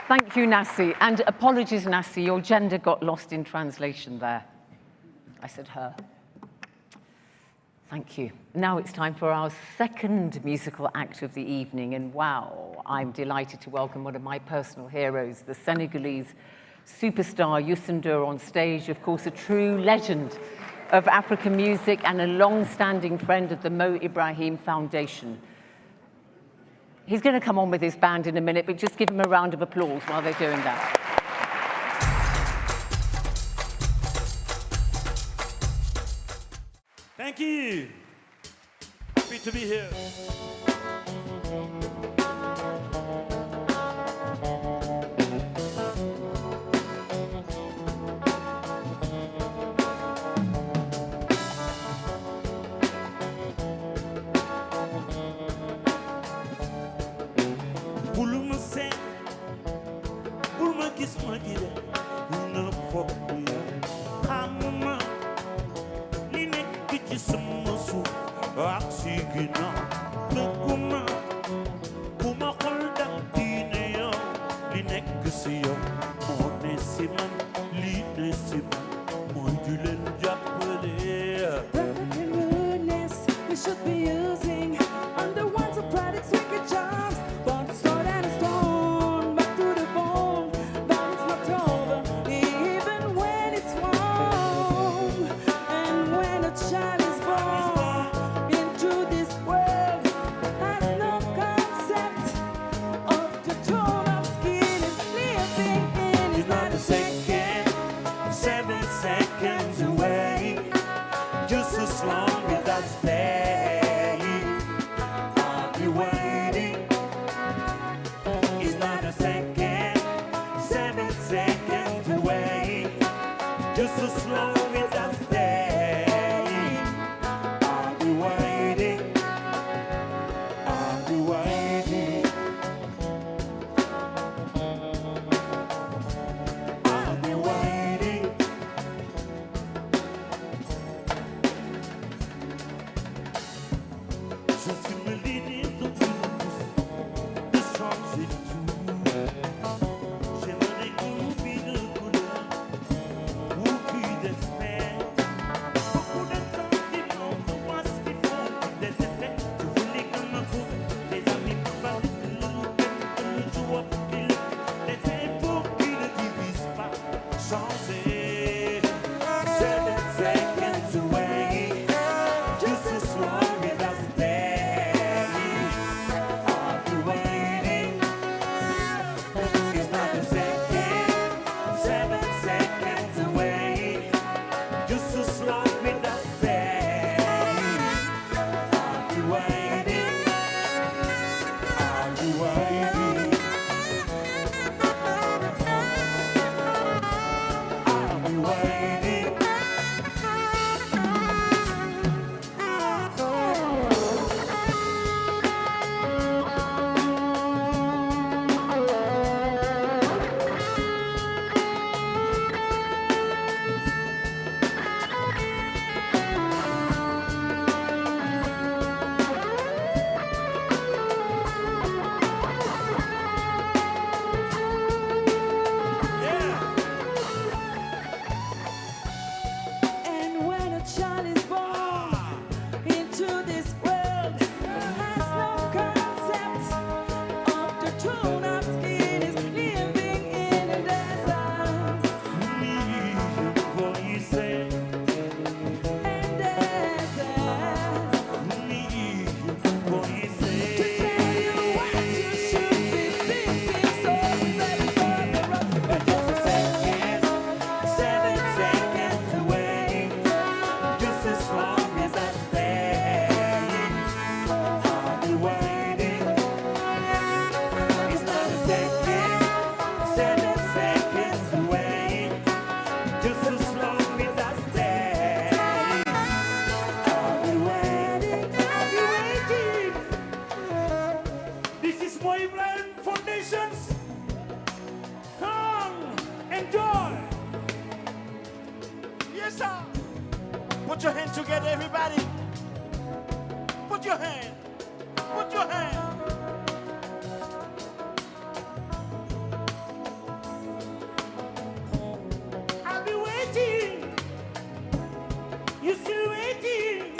A: Thank you, Nasi. And apologies, Nasi, your gender got lost in translation there. I said her. Thank you. Now it's time for our second musical act of the evening. And wow, I'm delighted to welcome one of my personal heroes, the Senegalese superstar Youssou on stage, of course, a true legend of African music and a long-standing friend of the Mo Ibrahim Foundation. He's going to come on with his band in a minute, but just give him a round of applause while they're doing that.
L: Thank you. Happy to be here.
M: Sing.
L: Put your hand together, everybody. Put your hand. Put your hand. I'll be waiting. You're still waiting.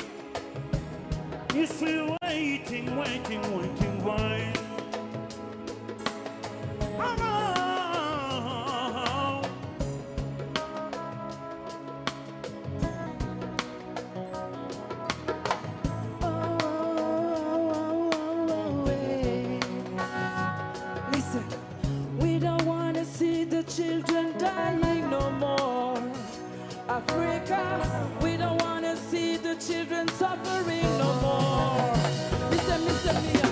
L: You're still waiting, waiting, waiting, waiting.
G: Children dying no more. Africa, we don't want to see the children suffering no more. Mr. Mia,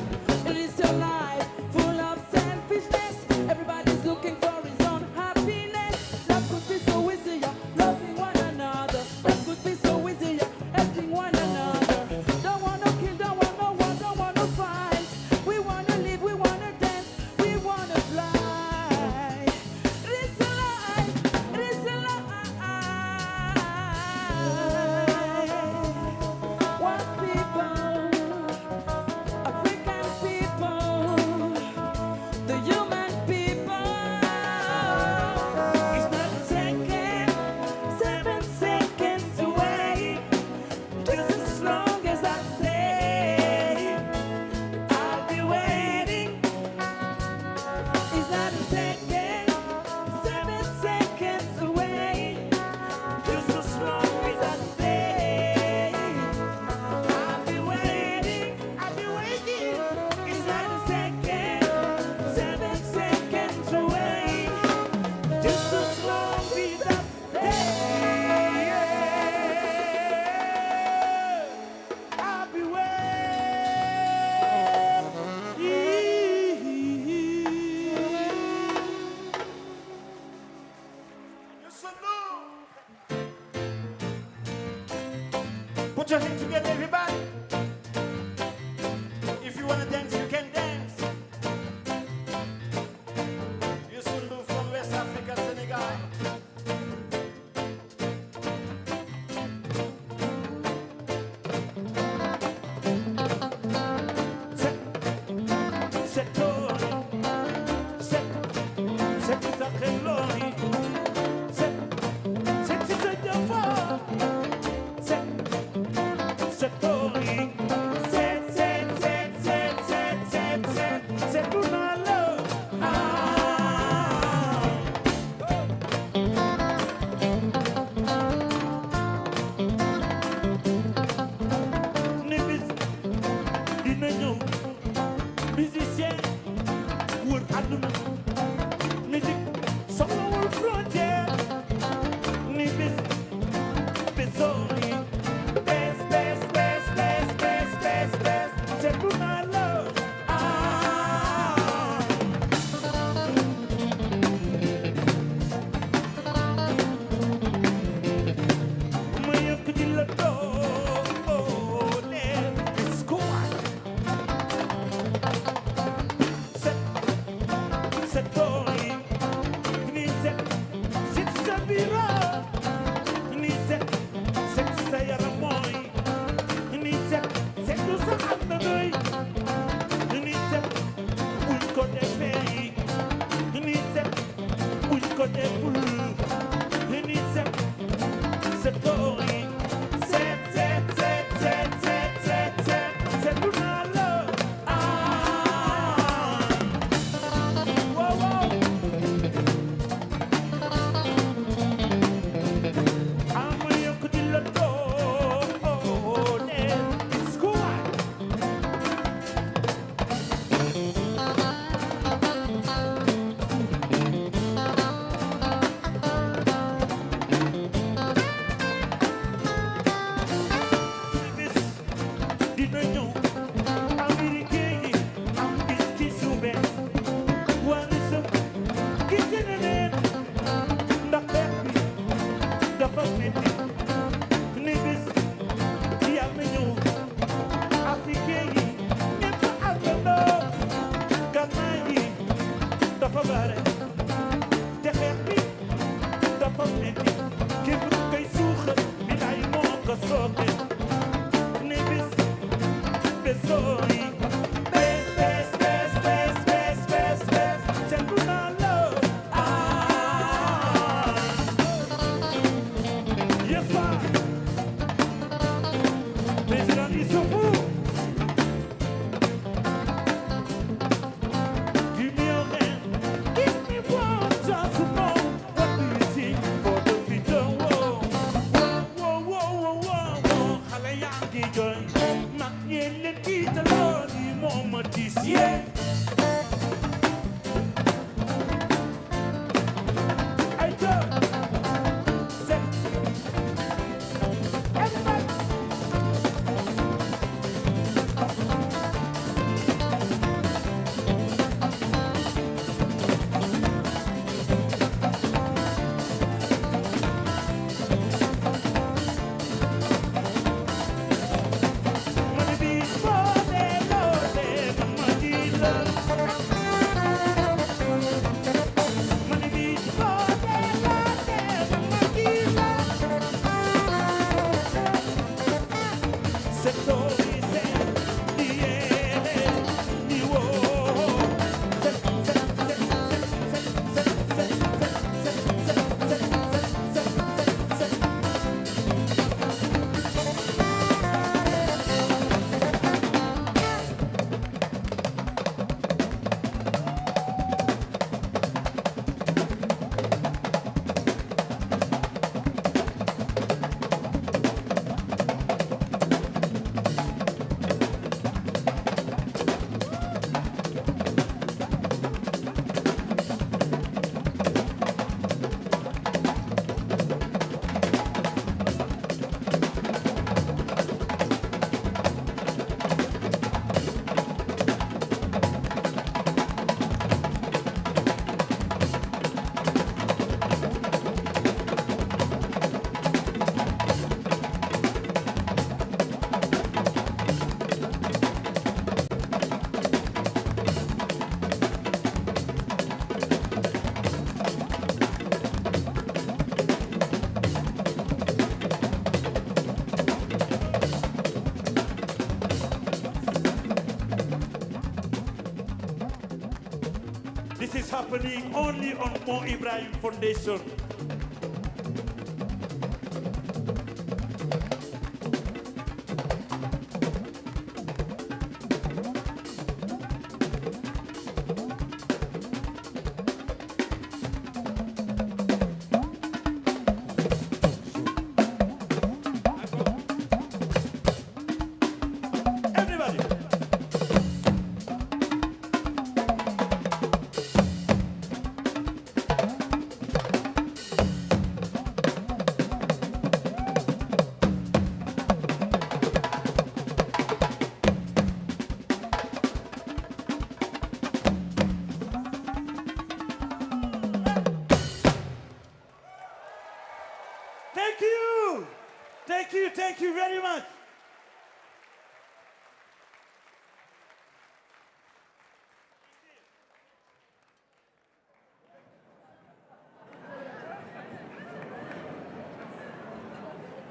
G: it is your life full of selfishness. Everybody's looking for his own happiness. That could be so easy, loving one another. That could be so easy, helping one another. Don't want to kill, don't want no war, don't want to fight. We want to live, we want to dance, we want to fly.
L: Put your hands together, everybody. If you want to dance, you can dance. Youssou from West Africa, Senegal. Képp kuy suuxat This is happening only on Mo Ibrahim Foundation. Thank you very much.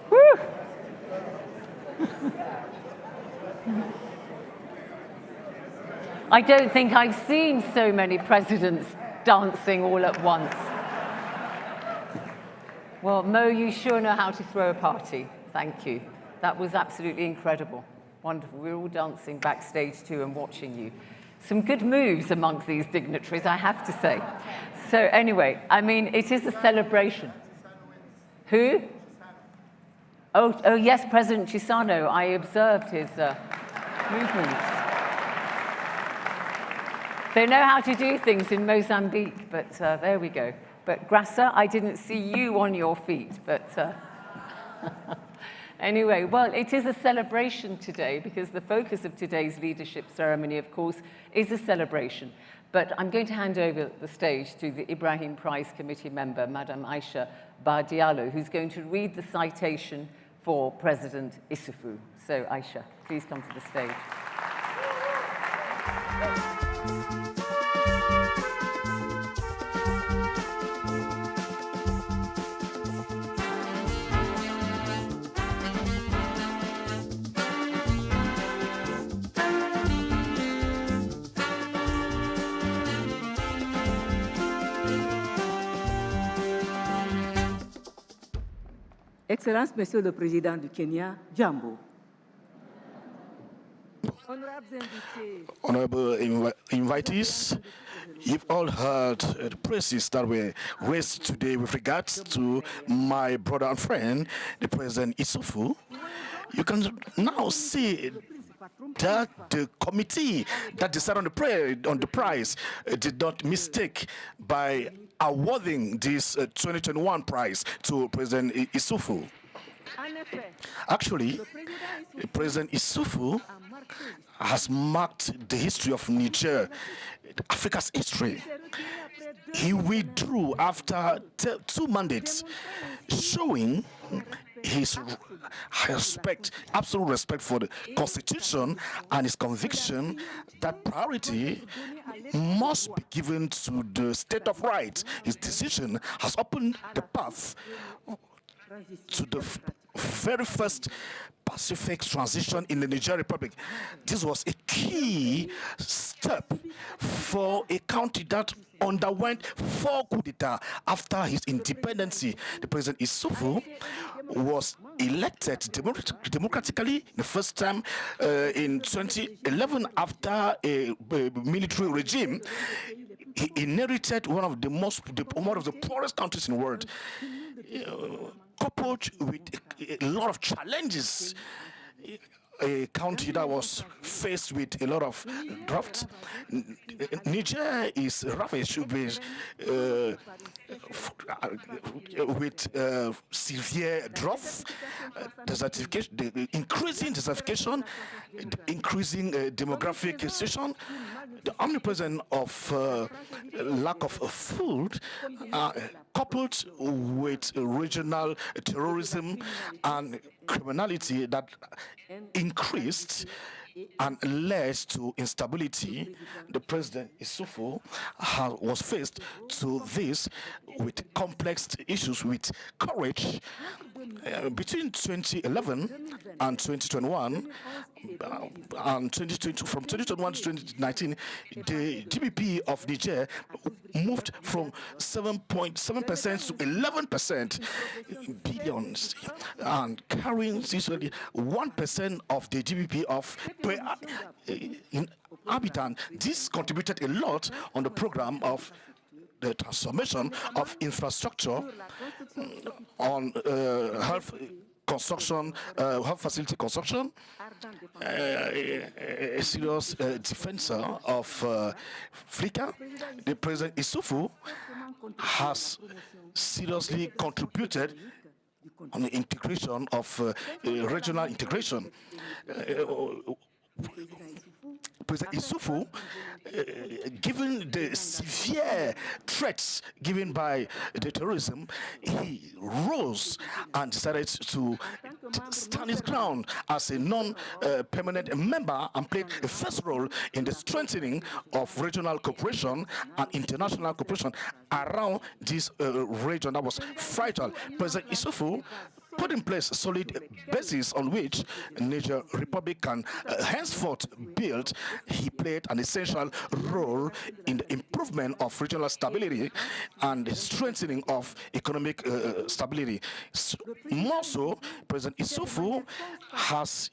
A: Woo! I don't think I've seen so many presidents dancing all at once. Well, Mo, you sure know how to throw a party. Thank you. That was absolutely incredible. Wonderful. We were all dancing backstage too and watching you. Some good moves amongst these dignitaries, I have to say. So anyway, I mean, it is a celebration. Who? Oh yes, President Chisano. I observed his movements. They know how to do things in Mozambique, but there we go. But Grassa, I didn't see you on your feet, but anyway, well, it is a celebration today because the focus of today's leadership ceremony, of course, is a celebration. But I'm going to hand over the stage to the Ibrahim Prize committee member, Madam Aisha Bardiallo, who's going to read the citation for President Issoufou. So, Aisha, please come to the stage.
G: Excellence, Monsieur le Président du Kenya, Jambo.
M: Honorable invitees, you've all heard the praises that were raised today with regards to my brother and friend, the President Issoufou. You can now see that the committee that decided on the prize did not mistake by awarding this 2021 prize to President Issoufou. Actually, President Issoufou has marked the history of Niger, Africa's history. He withdrew after 2 mandates, showing his respect, absolute respect for the Constitution and his conviction that priority must be given to the state of right. His decision has opened the path to the very first Pacific transition in the Niger Republic. This was a key step for a country that underwent 4 coups d'etat after his independence. The President Issoufou was elected democratically the first time in 2011 after a military regime. He inherited one of the poorest countries in the world, coupled with a lot of challenges. A country that was faced with a lot of drought. Niger is ravaged with severe drought, desertification, the increasing desertification, increasing demographic situation, the omnipresence of lack of food, coupled with regional terrorism and criminality that increased and led to instability. The President Issoufou was faced to this with complex issues with courage. Between 2011 and 2021, and 2020, from 2021 to 2019, the GDP of Niger moved from 7.7% to 11% billions, and carrying 1% of the GDP of per inhabitant. This contributed a lot on the program of the transformation of infrastructure, on health construction, health facility construction, a serious defender of Africa. The President Issoufou has seriously contributed on the integration of regional integration. President Issoufou, given the severe threats given by the terrorism, he rose and decided to stand his ground as a non-permanent member and played a first role in the strengthening of regional cooperation and international cooperation around this region that was fragile. President Issoufou put in place a solid basis on which Niger Republic can henceforth build. He played an essential role in the improvement of regional stability and the strengthening of economic stability. More so, President Issoufou has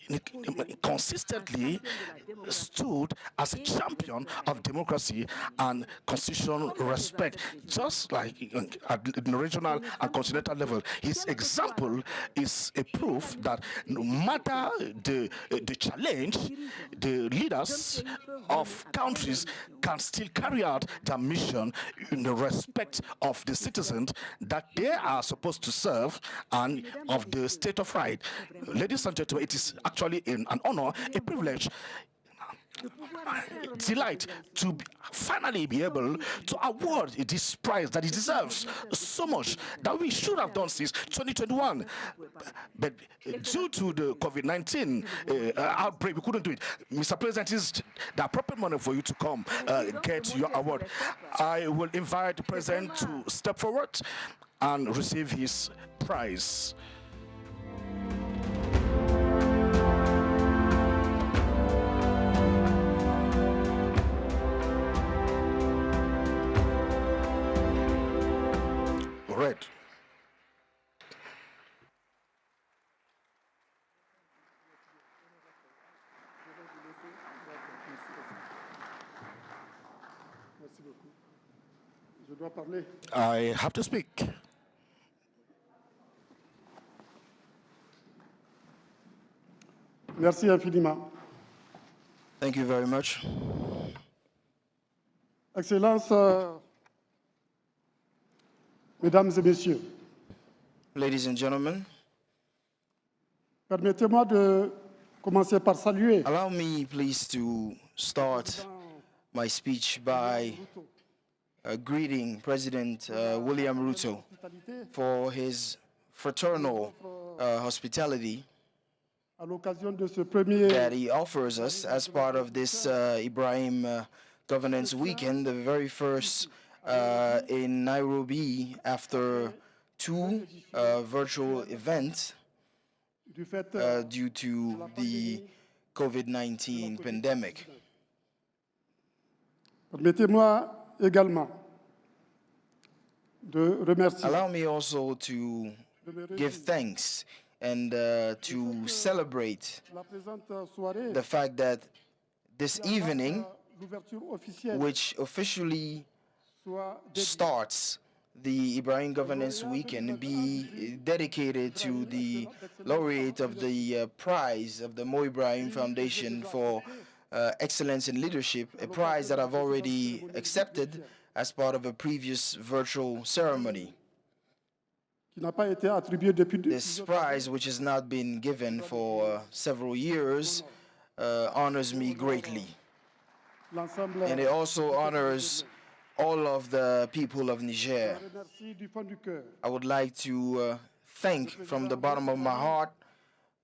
M: consistently stood as a champion of democracy and constitutional respect, just like at the regional and continental level. His example is a proof that no matter the challenge, the leaders of countries can still carry out their mission in the respect of the citizens that they are supposed to serve and of the state of right. Ladies and gentlemen, it is actually an honor, a privilege, delight to finally be able to award this prize that it deserves so much, that we should have done since 2021. But due to the COVID-19 outbreak, we couldn't do it. Mr. President, is the appropriate moment for you to come get your award. I will invite the President to step forward and receive his prize. Right. I have to speak.
N: Merci infiniment.
J: Thank you very much.
N: Excellences, Mesdames et Messieurs,
J: Ladies and gentlemen,
N: permettez-moi de commencer par saluer
J: allow me please to start my speech by greeting President William Ruto for his fraternal hospitality
N: à l'occasion de ce premier
J: that he offers us as part of this Ibrahim Governance Weekend, the very first in Nairobi after two virtual events due to the COVID-19 pandemic.
N: Permettez-moi également de remercier
J: Allow me also to give thanks and to celebrate
N: la présente soirée,
J: the fact that this evening,
N: l'ouverture officielle
J: which officially
N: soit dédiée
J: starts the Ibrahim Governance Weekend, be dedicated to the laureate of the prize of the Mo Ibrahim Foundation for Excellence in Leadership, a prize that I've already accepted as part of a previous virtual ceremony.
N: qui n'a pas été attribuée depuis
J: This prize, which has not been given for several years, honors me greatly.
N: l'ensemble.
J: And it also honors all of the people of Niger.
N: Je remercie du fond du cœur
J: I would like to thank from the bottom of my heart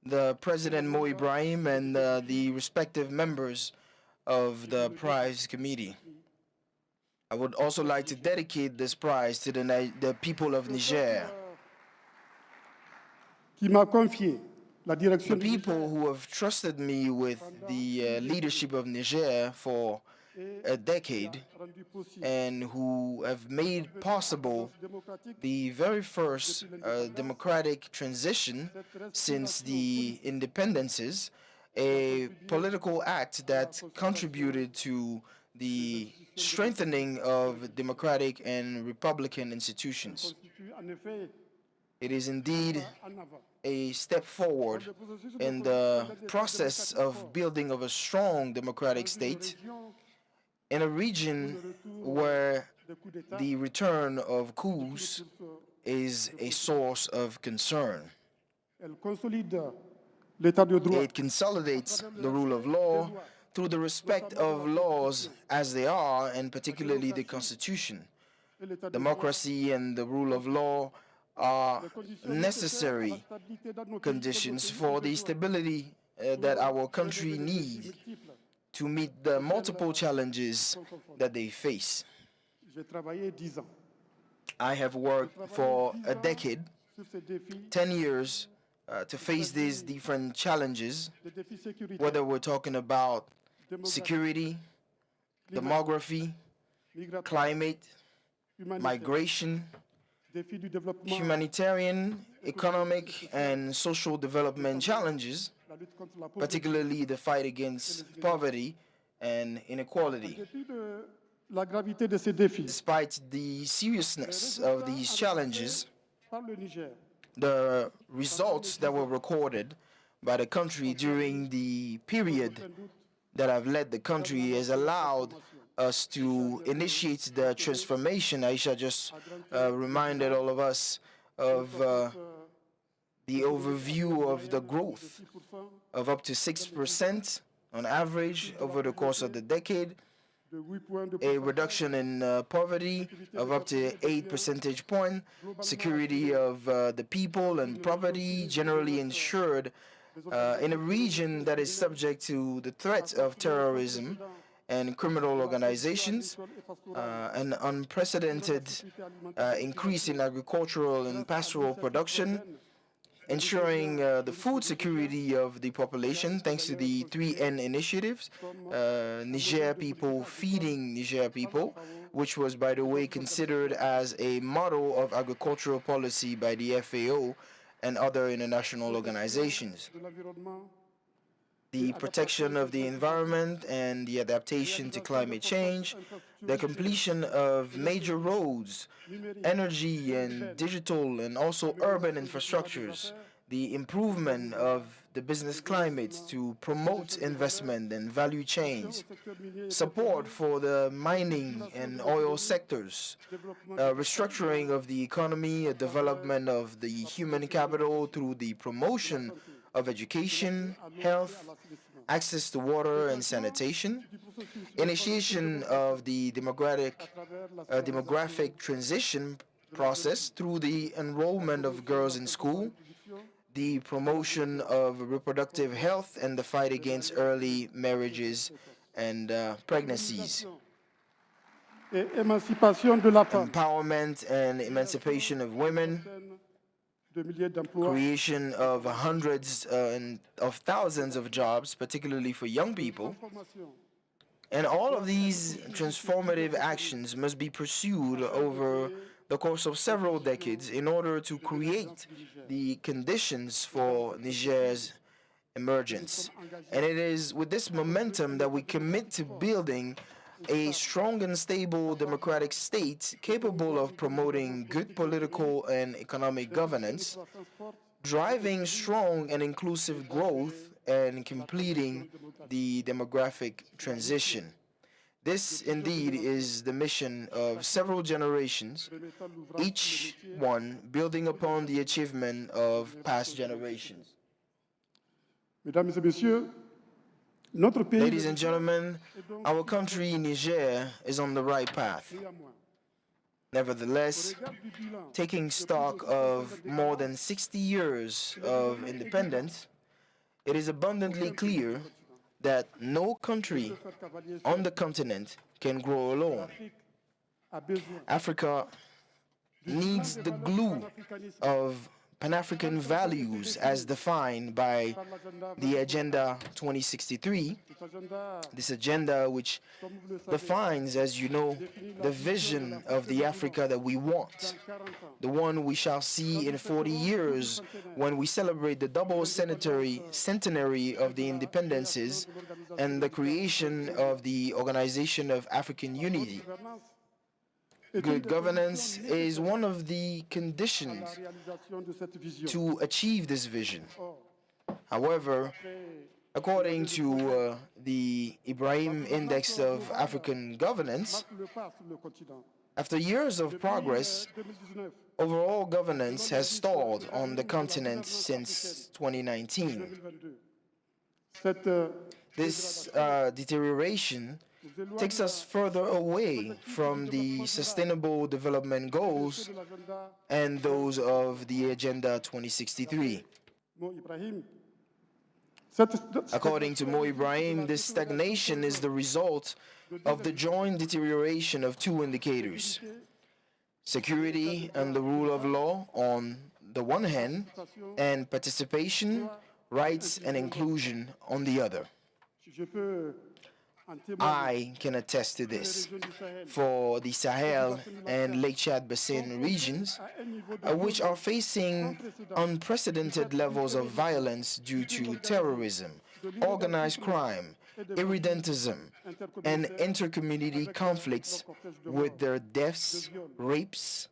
J: the President Mo Ibrahim and the respective members of the prize committee. I would also like to dedicate this prize to the people of Niger,
N: qui m'a confié la direction
J: the people who have trusted me with the leadership of Niger for a decade
N: rendu possible
J: and who have made possible the very first democratic transition since the independences, a political act that contributed to the strengthening of democratic and republican institutions.
N: constitue en effet
J: It is indeed
N: en avant.
J: a step forward in the process of building of a strong democratic state in a region where the return of coups is a source of concern.
N: Elle consolide l'état de droit.
J: It consolidates the rule of law through the respect of laws as they are, and particularly the Constitution. Democracy and the rule of law are necessary conditions for the stability that our country needs to meet the multiple challenges that they face.
N: J'ai travaillé 10 ans
J: I have worked for a decade,
N: sur ces défis,
J: 10 years, to face these different challenges,
N: des défis sécuritaires,
J: whether we're talking about security, demography,
N: migration,
J: climate,
N: humanitaire,
J: migration,
N: défis du développement,
J: humanitarian, economic, and social development challenges,
N: la lutte contre la pauvreté.
J: particularly the fight against poverty and inequality.
N: En dépit de la gravité de ces défis,
J: Despite the seriousness of these challenges,
N: par le Niger,
J: the results that were recorded by the country during the period that I've led the country has allowed us to initiate the transformation. Aisha just reminded all of us of the overview of the growth of up to 6% on average over the course of the decade,
N: de 8 points de
J: a reduction in poverty of up to 8 percentage points, security of the people and property generally ensured in a region that is subject to the threat of terrorism and criminal organizations, an unprecedented increase in agricultural and pastoral production, ensuring the food security of the population thanks to the 3N initiatives, Niger people feeding Niger people, which was, by the way, considered as a model of agricultural policy by the FAO and other international organizations.
N: de l'environnement,
O: the protection of the environment and the adaptation to climate change, the completion of major roads, energy and digital and also urban infrastructures, the improvement of the business climate to promote investment and value chains, support for the mining and oil sectors, restructuring of the economy, a development of the human capital through the promotion of education, health, access to water and sanitation, initiation of the demographic transition process through the enrollment of girls in school, the promotion of reproductive health and the fight against early marriages and pregnancies, empowerment and emancipation of women, creation of hundreds of thousands of jobs, particularly for young people. And all of these transformative actions must be pursued over the course of several decades in order to create the conditions for Niger's emergence. And it is with this momentum that we commit to building a strong and stable democratic state capable of promoting good political and economic governance, driving strong and inclusive growth, and completing the demographic transition. This indeed is the mission of several generations, each one building upon the achievement of past generations. Ladies and gentlemen, our country, Niger, is on the right path. Nevertheless, taking stock of more than 60 years of independence, it is abundantly clear that no country on the continent can grow alone. Africa needs the glue of Pan-African values as defined by the Agenda 2063, this agenda which defines, as you know, the vision of the Africa that we want, the one we shall see in 40 years when we celebrate the double centenary of the independences and the creation of the Organization of African Unity. Good governance is one of the conditions to achieve this vision. However, according to the Ibrahim Index of African Governance, after years of progress, overall governance has stalled on the continent since 2019. This deterioration takes us further away from the Sustainable Development Goals and those of the Agenda 2063. According to Mo Ibrahim, this stagnation is the result of the joint deterioration of two indicators: security and the rule of law on the one hand, and participation, rights, and inclusion on the other. I can attest to this. For the Sahel and Lake Chad Basin regions, which are facing unprecedented levels of violence due to terrorism, organized crime, irredentism, and intercommunity conflicts with their deaths, rapes,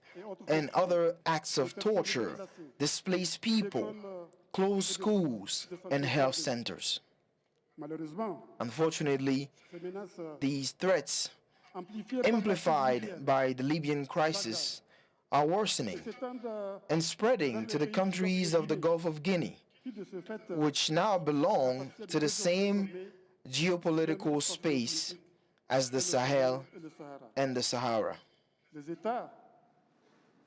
O: and other acts of torture, displaced people, closed schools, and health centers. Unfortunately, these threats, amplified by the Libyan crisis, are worsening and spreading to the countries of the Gulf of Guinea, which now belong to the same geopolitical space as the Sahel and the Sahara.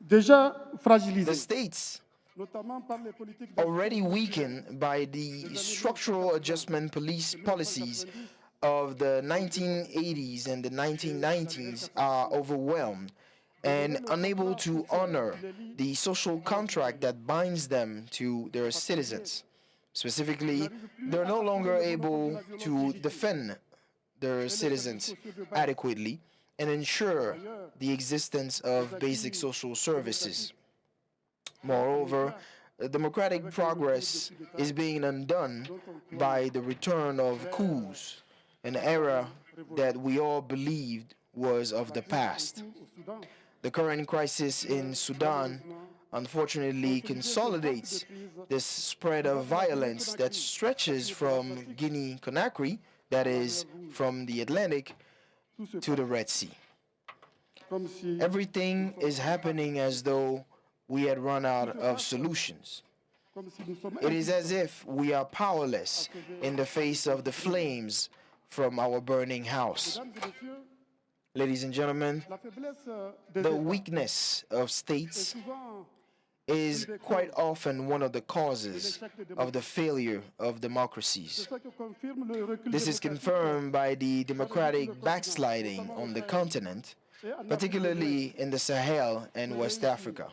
O: The states, already weakened by the structural adjustment policies of the 1980s and the 1990s, are overwhelmed and unable to honor the social contract that binds them to their citizens. Specifically, they're no longer able to defend their citizens adequately and ensure the existence of basic social services. Moreover, democratic progress is being undone by the return of coups, an era that we all believed was of the past. The current crisis in Sudan unfortunately consolidates this spread of violence that stretches from Guinea-Conakry, that is, from the Atlantic, to the Red Sea. Everything is happening as though we had run out of solutions. It is as if we are powerless in the face of the flames from our burning house. Ladies and gentlemen, the weakness of states is quite often one of the causes of the failure of democracies. This is confirmed by the democratic backsliding on the continent, particularly in the Sahel and West Africa.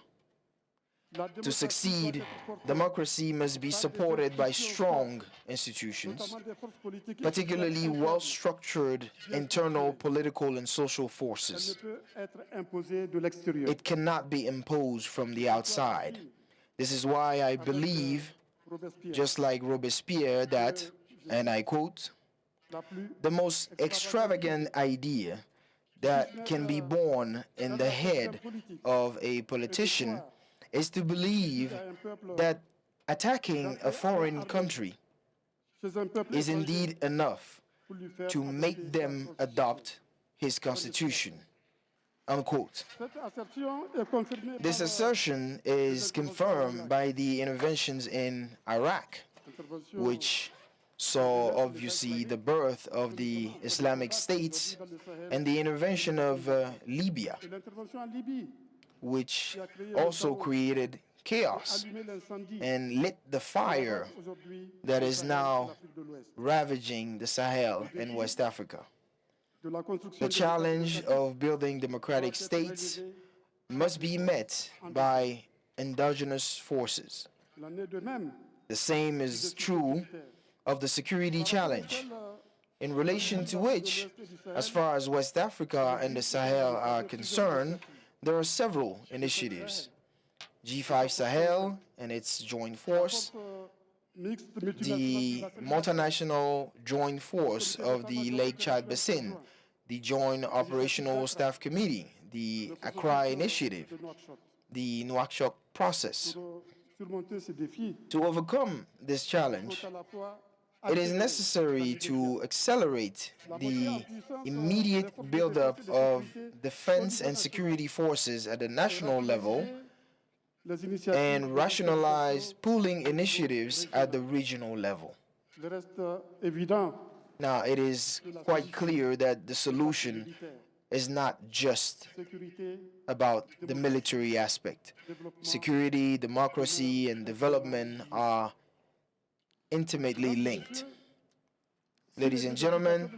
O: To succeed, democracy must be supported by strong institutions, particularly well-structured internal political and social forces. It cannot be imposed from the outside. This is why I believe, just like Robespierre, that, and I quote, "The most extravagant idea that can be born in the head of a politician is to believe that attacking a foreign country is indeed enough to make them adopt his constitution." Unquote. This assertion is confirmed by the interventions in Iraq, which saw obviously the birth of the Islamic States, and the intervention of Libya, which also created chaos and lit the fire that is now ravaging the Sahel and West Africa. The challenge of building democratic states must be met by endogenous forces. The same is true of the security challenge, in relation to which, as far as West Africa and the Sahel are concerned, there are several initiatives. G5 Sahel and its joint force, the multinational joint force of the Lake Chad Basin, the Joint Operational Staff Committee, the Accra Initiative, the Nouakchott process. To overcome this challenge, it is necessary to accelerate the immediate buildup of defense and security forces at the national level and rationalize pooling initiatives at the regional level. Now, it is quite clear that the solution is not just about the military aspect. Security, democracy, and development are intimately linked. Ladies and gentlemen,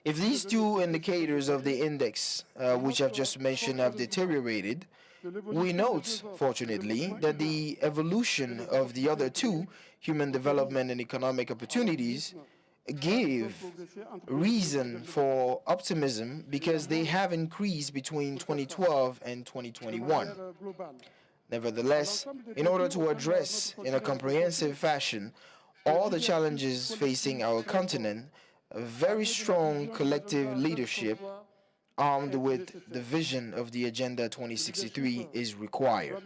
O: if these two indicators of the index, which I've just mentioned, have deteriorated, we note, fortunately, that the evolution of the other two, human development and economic opportunities, gave reason for optimism because they have increased between 2012 and 2021. Nevertheless, in order to address in a comprehensive fashion all the challenges facing our continent, a very strong collective leadership armed with the vision of the Agenda 2063 is required.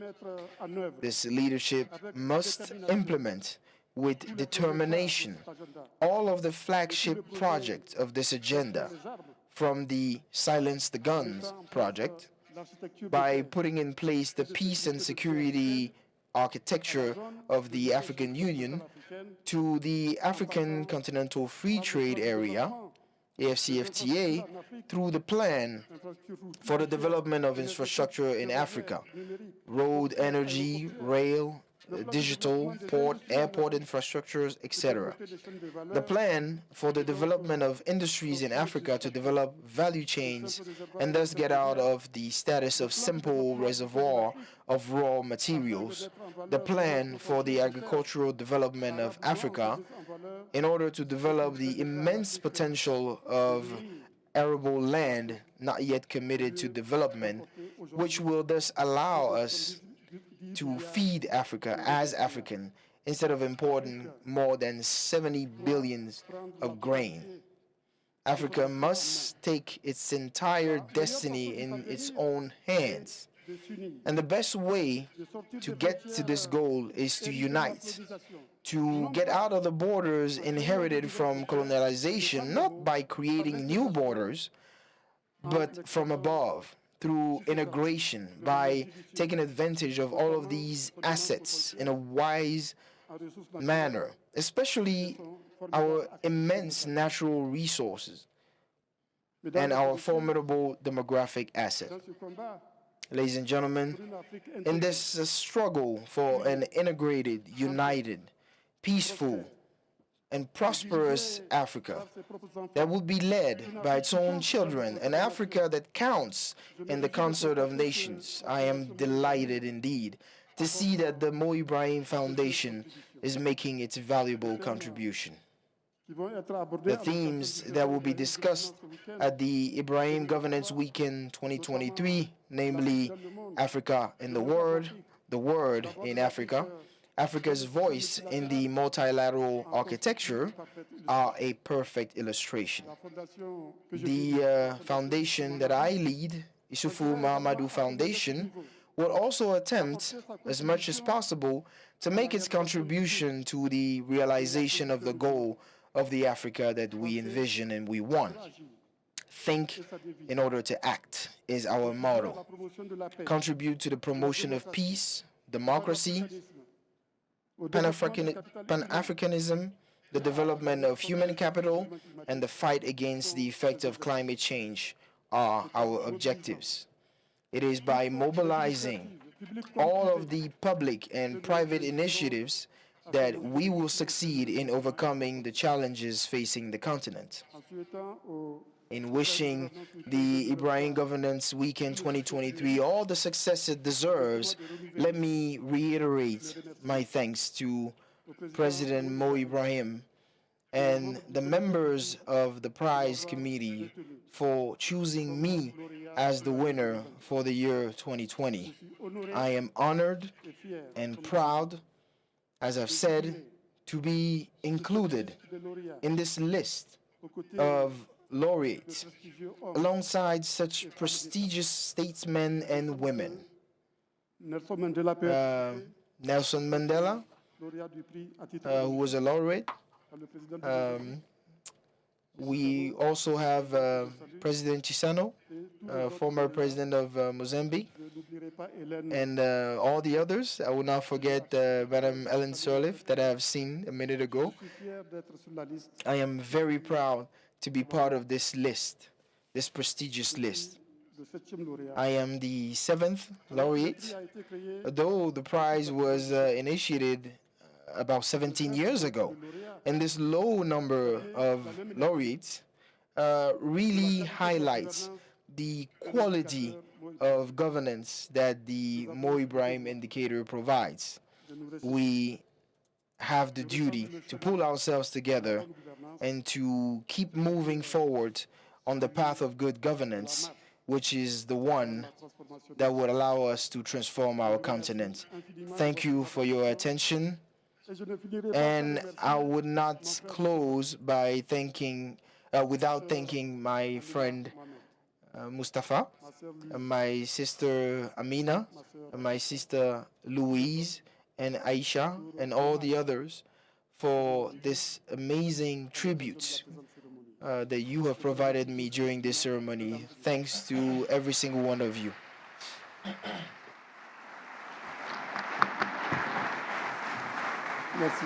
O: This leadership must implement with determination all of the flagship projects of this agenda, from the Silence the Guns project, by putting in place the peace and security architecture of the African Union, to the African Continental Free Trade Area, AFCFTA, through the plan for the development of infrastructure in Africa, road, energy, rail, digital, port, airport infrastructures, etc. The plan for the development of industries in Africa to develop value chains and thus get out of the status of simple reservoir of raw materials. The plan for the agricultural development of Africa in order to develop the immense potential of arable land not yet committed to development, which will thus allow us to feed Africa as African instead of importing more than 70 billions of grain. Africa must take its entire destiny in its own hands. And the best way to get to this goal is to unite, to get out of the borders inherited from colonialization, not by creating new borders, but from above, through integration, by taking advantage of all of these assets in a wise manner, especially our immense natural resources and our formidable demographic asset. Ladies and gentlemen, in this struggle for an integrated, united, peaceful, and prosperous Africa that will be led by its own children, an Africa that counts in the concert of nations, I am delighted indeed to see that the Mo Ibrahim Foundation is making its valuable contribution. The themes that will be discussed at the Ibrahim Governance Weekend 2023, namely Africa in the Word in Africa, Africa's voice in the multilateral architecture, are a perfect illustration. The foundation that I lead, Issoufou Mahamadou Foundation, will also attempt, as much as possible, to make its contribution to the realization of the goal of the Africa that we envision and we want. Think in order to act is our motto. Contribute to the promotion of peace, democracy, Pan-Africanism, the development of human capital, and the fight against the effect of climate change are our objectives. It is by mobilizing all of the public and private initiatives that we will succeed in overcoming the challenges facing the continent. In wishing the Ibrahim Governance Weekend 2023 all the success it deserves, let me reiterate my thanks to President Mo Ibrahim and the members of the prize committee for choosing me as the winner for the year 2020. I am honored and proud, as I've said, to be included in this list of laureates alongside such prestigious statesmen and women. Nelson Mandela, who was a laureate. We also have President Citation, former president of Mozambique, and all the others. I will not forget Madam Ellen Sirleaf that I have seen a minute ago. I am very proud to be part of this list, this prestigious list. I am the 7th laureate, though the prize was initiated about 17 years ago. And this low number of laureates really highlights the quality of governance that the Mo Ibrahim indicator provides. We have the duty to pull ourselves together and to keep moving forward on the path of good governance, which is the one that would allow us to transform our continent. Thank you for your attention. And I would not close by without thanking my friend Mustafa, my sister Amina, my sister Louise, and Aisha, and all the others for this amazing tribute that you have provided me during this ceremony. Thanks to every single one of you.
N: Merci.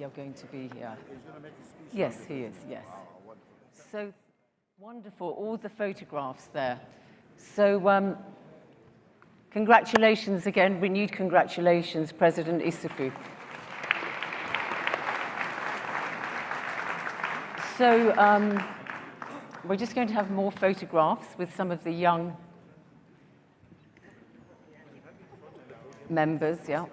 A: you're going to be here. Yes, he is, yes. So wonderful, all the photographs there. So congratulations again, renewed congratulations, President Issoufou. So we're just going to have more photographs with some of the young members, yeah.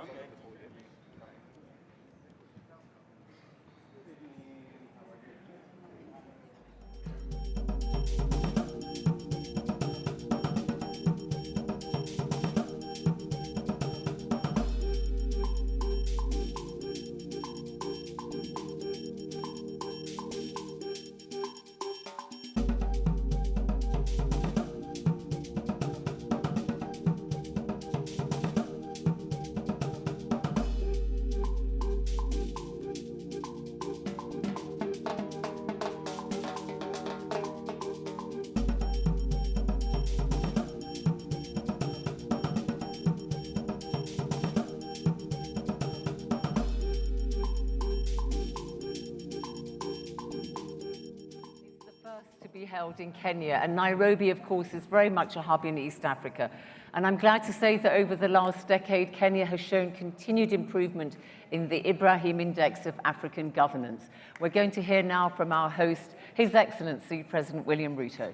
A: Held in Kenya, and Nairobi, of course, is very much a hub in East Africa. And I'm glad to say that over the last decade, Kenya has shown continued improvement in the Ibrahim Index of African Governance. We're going to hear now from our host, His Excellency President William Ruto.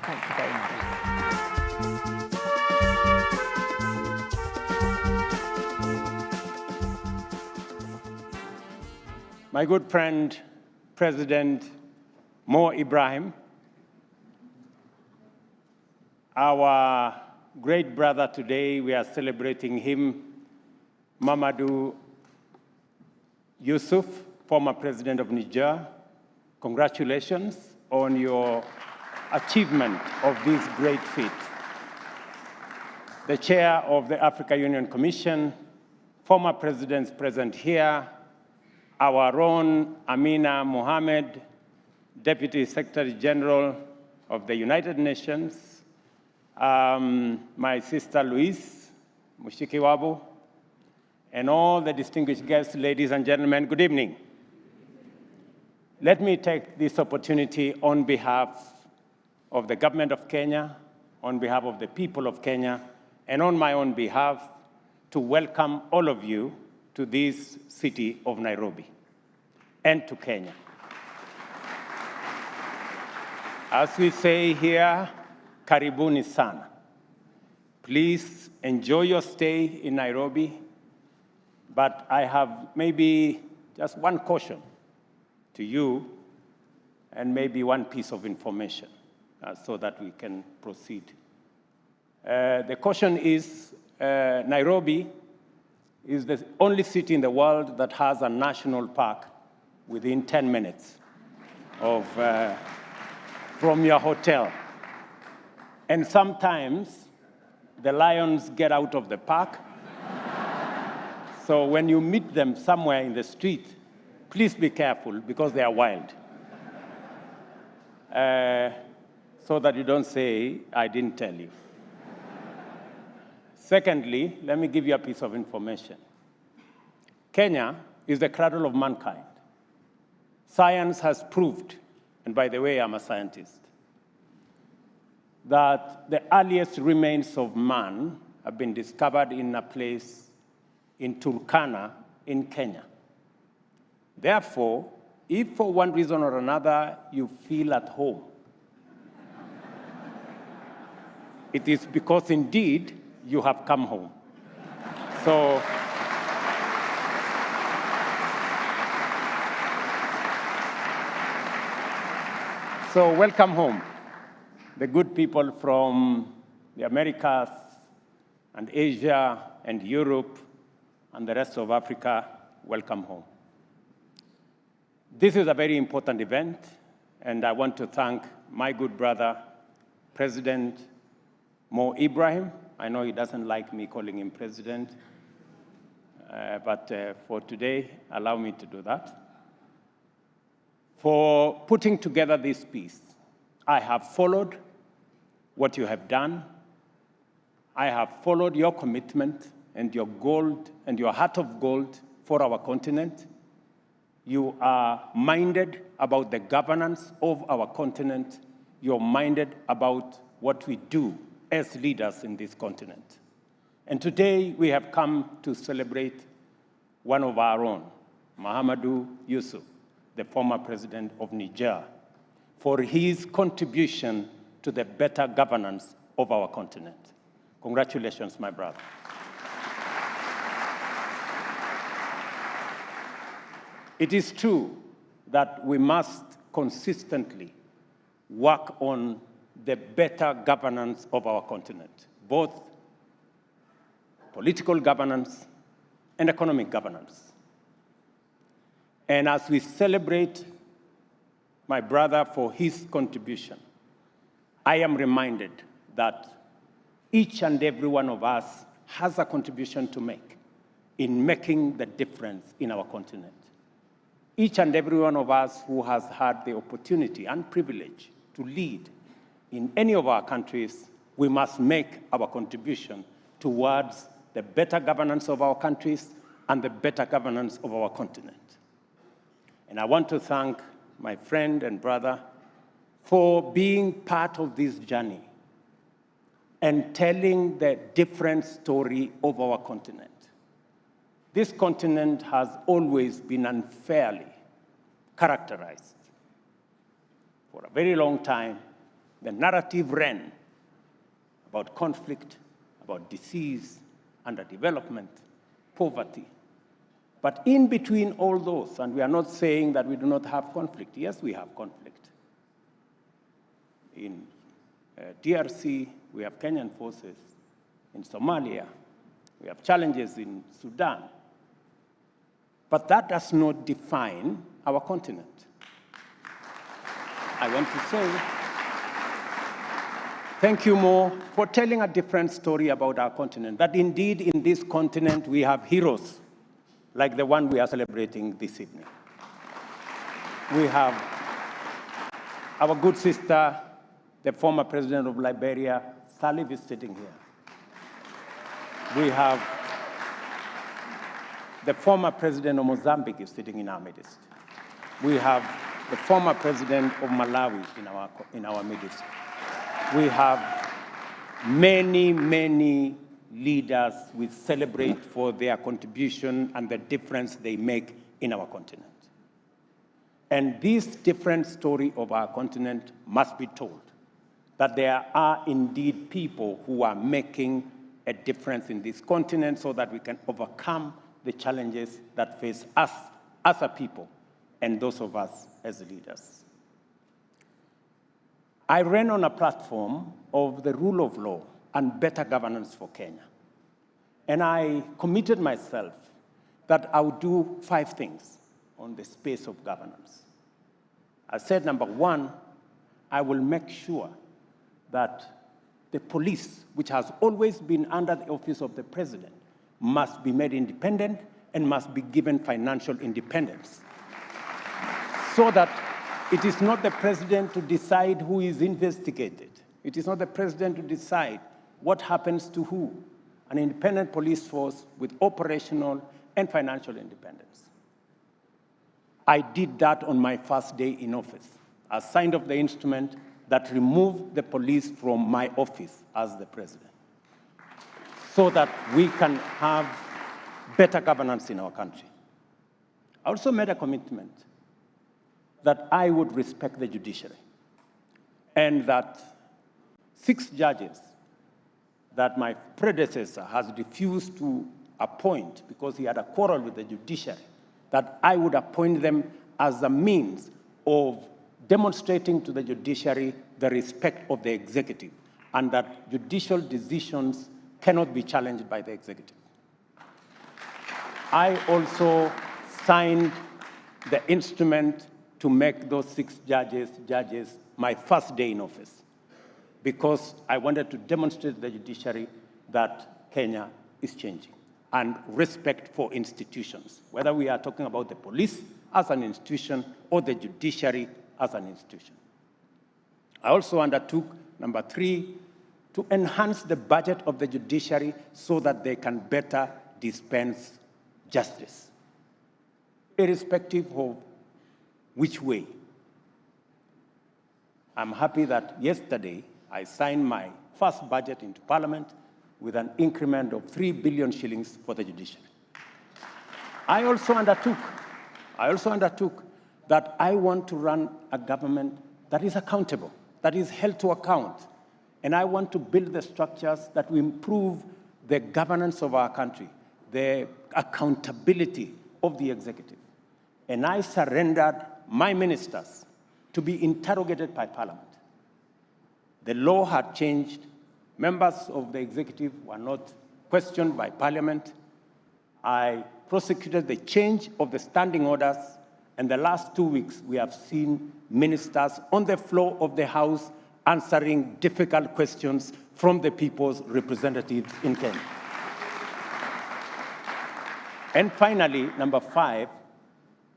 A: Thank you very much.
P: My good friend, President Mo Ibrahim, our great brother today, we are celebrating him, Mahamadou Issoufou, former president of Niger. Congratulations on your achievement of this great feat. The chair of the Africa Union Commission, former presidents present here, our own Amina Mohammed, Deputy Secretary General of the United Nations, my sister Louise, Mushikiwabo, and all the distinguished guests, ladies and gentlemen, good evening. Let me take this opportunity on behalf of the government of Kenya, on behalf of the people of Kenya, and on my own behalf, to welcome all of you to this city of Nairobi and to Kenya. As we say here, karibuni sana. Please enjoy your stay in Nairobi, but I have maybe just one caution to you and maybe one piece of information so that we can proceed. The caution is Nairobi is the only city in the world that has a national park within 10 minutes of from your hotel. And sometimes the lions get out of the park. So when you meet them somewhere in the street, please be careful because they are wild. So that you don't say, I didn't tell you. Secondly, let me give you a piece of information. Kenya is the cradle of mankind. Science has proved, and by the way, I'm a scientist, that the earliest remains of man have been discovered in a place in Turkana in Kenya. Therefore, if for one reason or another you feel at home, it is because indeed you have come home. So welcome home. The good people from the Americas and Asia and Europe and the rest of Africa, welcome home. This is a very important event, and I want to thank my good brother, President Mo Ibrahim. I know he doesn't like me calling him president, but for today, allow me to do that. For putting together this piece. I have followed what you have done. I have followed your commitment and your gold and your heart of gold for our continent. You are minded about the governance of our continent. You're minded about what we do as leaders in this continent. And today we have come to celebrate one of our own, Mahamadou Issoufou, the former president of Niger, for his contribution to the better governance of our continent. Congratulations, my brother. It is true that we must consistently work on the better governance of our continent, both political governance and economic governance. And as we celebrate my brother for his contribution, I am reminded that each and every one of us has a contribution to make in making the difference in our continent. Each and every one of us who has had the opportunity and privilege to lead in any of our countries, we must make our contribution towards the better governance of our countries and the better governance of our continent. And I want to thank my friend and brother for being part of this journey and telling the different story of our continent. This continent has always been unfairly characterized. For a very long time, the narrative ran about conflict, about disease, underdevelopment, poverty. But in between all those, and we are not saying that we do not have conflict. Yes, we have conflict. In DRC, we have Kenyan forces. In Somalia, we have challenges in Sudan. But that does not define our continent. I want to say thank you, Mo, for telling a different story about our continent, that indeed in this continent we have heroes like the one we are celebrating this evening. We have our good sister, the former president of Liberia, Salif, is sitting here. We have the former president of Mozambique is sitting in our midst. We have the former president of Malawi in our midst. We have many, many leaders we celebrate for their contribution and the difference they make in our continent. And this different story of our continent must be told, that there are indeed people who are making a difference in this continent so that we can overcome the challenges that face us as a people and those of us as leaders. I ran on a platform of the rule of law and better governance for Kenya. And I committed myself that I would do 5 things on the space of governance. I said, number 1, I will make sure that the police, which has always been under the office of the president, must be made independent and must be given financial independence, so that it is not the president to decide who is investigated. It is not the president to decide what happens to who. An independent police force with operational and financial independence. I did that on my first day in office. I signed off the instrument that removed the police from my office as the president, so that we can have better governance in our country. I also made a commitment that I would respect the judiciary, and that 6 judges that my predecessor has refused to appoint because he had a quarrel with the judiciary, that I would appoint them as a means of demonstrating to the judiciary the respect of the executive, and that judicial decisions cannot be challenged by the executive. I also signed the instrument to make those 6 judges my first day in office, because I wanted to demonstrate to the judiciary that Kenya is changing, and respect for institutions, whether we are talking about the police as an institution or the judiciary as an institution. I also undertook, number 3, to enhance the budget of the judiciary so that they can better dispense justice. irrespective of which way. I'm happy that yesterday I signed my first budget into Parliament with an increment of 3 billion shillings for the judiciary. I also undertook that I want to run a government that is accountable, that is held to account, and I want to build the structures that will improve the governance of our country, the accountability of the executive. And I surrendered my ministers to be interrogated by Parliament. The law had changed. Members of the executive were not questioned by Parliament. I prosecuted the change of the standing orders, and the last 2 weeks we have seen ministers on the floor of the House answering difficult questions from the people's representatives in Kenya. And finally, number 5,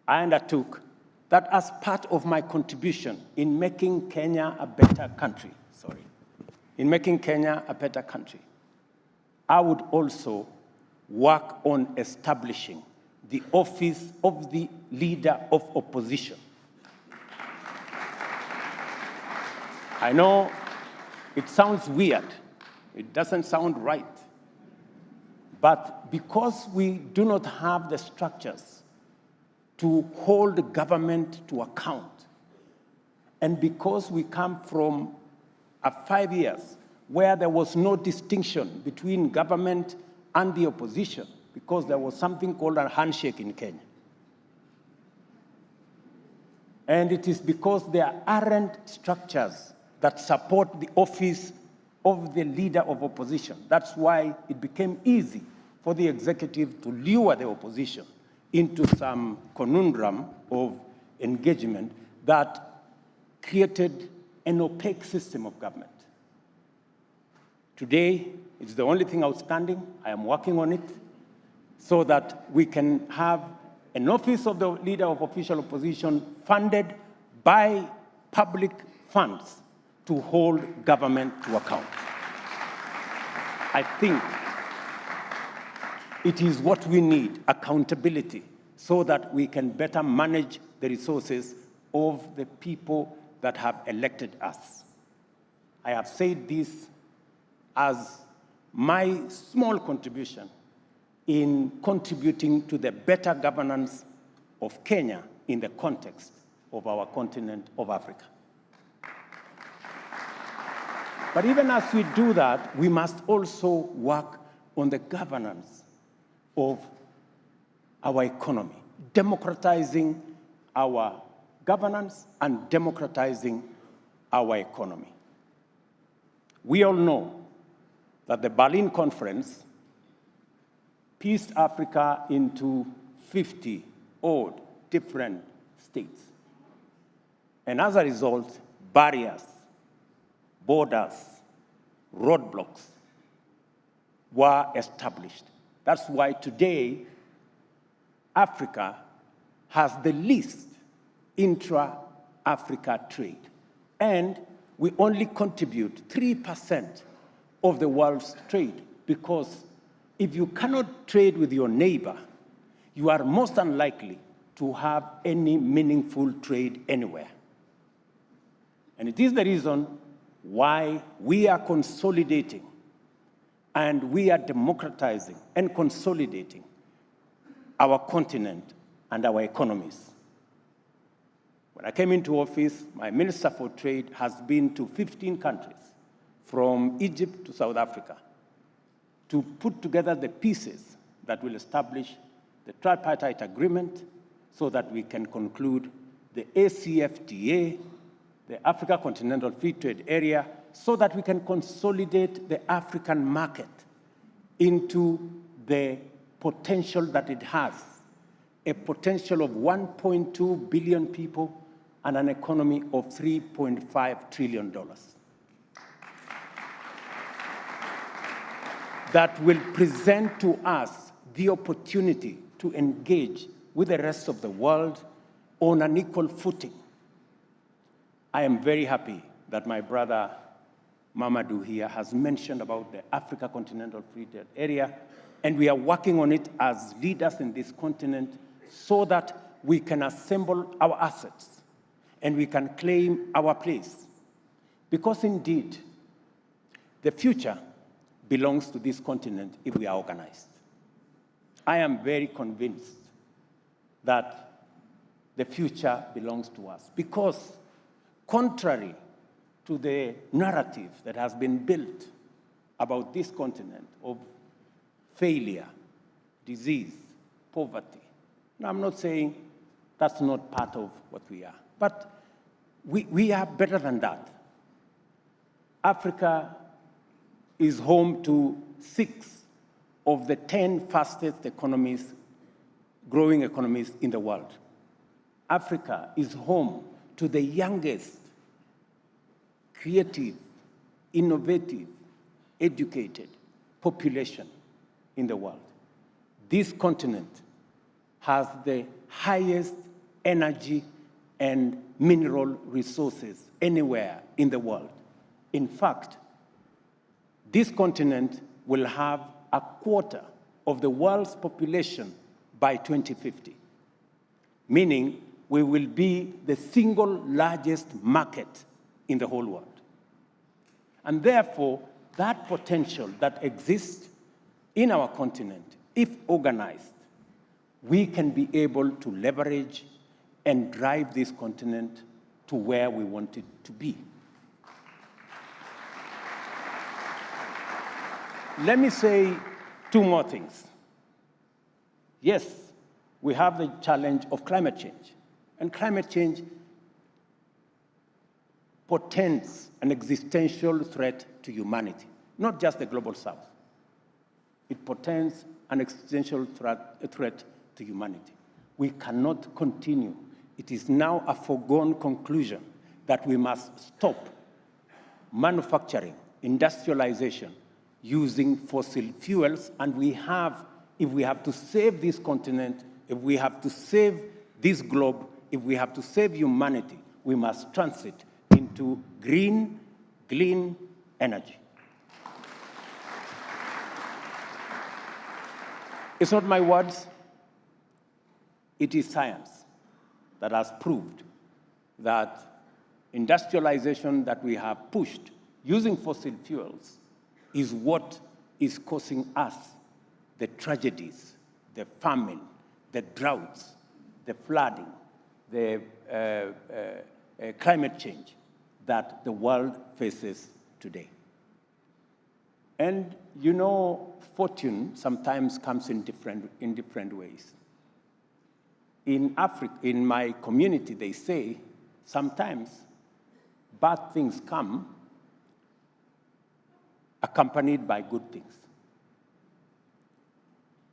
P: I undertook that as part of my contribution in making Kenya a better country, I would also work on establishing the office of the leader of opposition. I know it sounds weird, it doesn't sound right, but because we do not have the structures to hold the government to account, and because we come from 5 years where there was no distinction between government and the opposition, because there was something called a handshake in Kenya. And it is because there aren't structures that support the office of the leader of opposition. That's why it became easy for the executive to lure the opposition into some conundrum of engagement that created an opaque system of government. Today, it's the only thing outstanding. I am working on it so that we can have an office of the leader of official opposition funded by public funds to hold government to account. I think it is what we need, accountability, so that we can better manage the resources of the people that have elected us. I have said this as my small contribution in contributing to the better governance of Kenya in the context of our continent of Africa. But even as we do that, we must also work on the governance of our economy, democratizing our governance and democratizing our economy. We all know that the Berlin Conference pieced Africa into 50-odd different states. And as a result, barriers, borders, roadblocks were established. That's why today, Africa has the least intra-Africa trade. And we only contribute 3% of the world's trade, because if you cannot trade with your neighbor, you are most unlikely to have any meaningful trade anywhere. And it is the reason why we are consolidating and we are democratizing and consolidating our continent and our economies. When I came into office, my Minister for Trade has been to 15 countries, from Egypt to South Africa, to put together the pieces that will establish the tripartite agreement so that we can conclude the ACFTA, the Africa Continental Free Trade Area, so that we can consolidate the African market into the potential that it has, a potential of 1.2 billion people and an economy of $3.5 trillion. That will present to us the opportunity to engage with the rest of the world on an equal footing. I am very happy that my brother Mahamadou here has mentioned about the Africa Continental Free Trade Area, and we are working on it as leaders in this continent so that we can assemble our assets and we can claim our place. Because indeed, the future belongs to this continent if we are organized. I am very convinced that the future belongs to us because contrary to the narrative that has been built about this continent of failure, disease, poverty. Now, I'm not saying that's not part of what we are, but we are better than that. Africa is home to 6 of the 10 fastest economies, growing economies in the world. Africa is home to the youngest, creative, innovative, educated population in the world. This continent has the highest energy and mineral resources anywhere in the world. In fact, this continent will have a quarter of the world's population by 2050, meaning we will be the single largest market in the whole world. And therefore, that potential that exists in our continent, if organized, we can be able to leverage and drive this continent to where we want it to be. Let me say 2 more things. Yes, we have the challenge of climate change, and climate change portends an existential threat to humanity, not just the global south. It portends an existential threat to humanity. We cannot continue. It is now a foregone conclusion that we must stop manufacturing, industrialization, using fossil fuels, and if we have to save this continent, if we have to save this globe, if we have to save humanity, we must transit into green, clean energy. It's not my words. It is science that has proved that industrialization that we have pushed using fossil fuels is what is causing us the tragedies, the famine, the droughts, the flooding, the climate change that the world faces today. And you know, fortune sometimes comes in different ways. In Africa, in my community, they say sometimes bad things come accompanied by good things.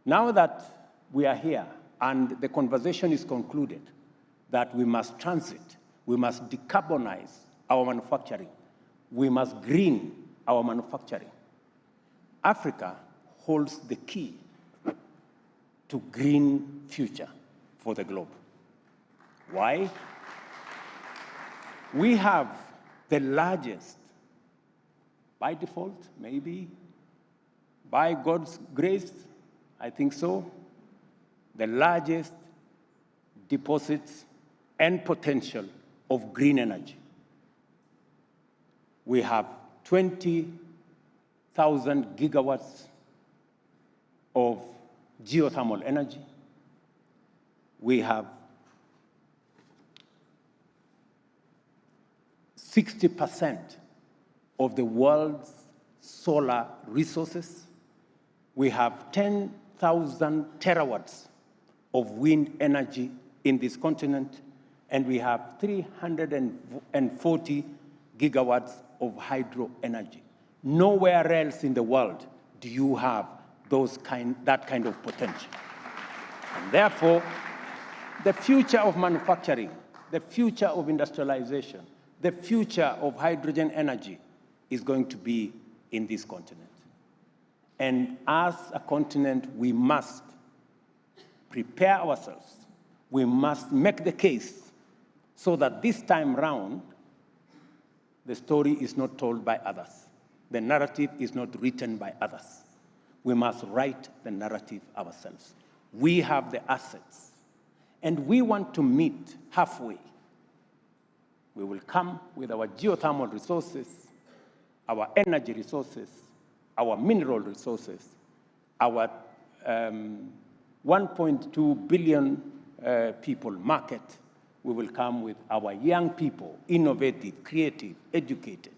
P: Now that we are here and the conversation is concluded that we must transit, we must decarbonize our manufacturing, we must green our manufacturing, Africa holds the key to green future for the globe. Why? We have the largest, by default, maybe, by God's grace, I think so, the largest deposits and potential of green energy. We have 20,000 gigawatts of geothermal energy. We have 60% of the world's solar resources. We have 10,000 terawatts of wind energy in this continent, and we have 340 gigawatts of hydro energy. Nowhere else in the world do you have that kind of potential. And therefore, the future of manufacturing, the future of industrialization, the future of hydrogen energy is going to be in this continent. And as a continent, we must prepare ourselves. We must make the case so that this time round, the story is not told by others. The narrative is not written by others. We must write the narrative ourselves. We have the assets And we want to meet halfway. We will come with our geothermal resources, our energy resources, our mineral resources, our 1.2 billion people market. We will come with our young people, innovative, creative, educated.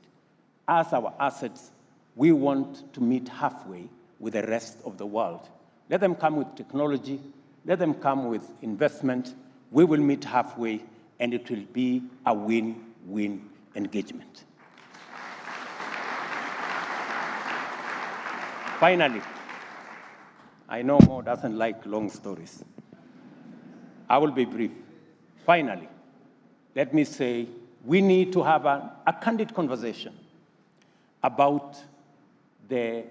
P: As our assets, we want to meet halfway with the rest of the world. Let them come with technology. Let them come with investment. We will meet halfway, and it will be a win-win engagement. Finally, I know Mo doesn't like long stories. I will be brief. Finally, let me say we need to have a candid conversation about the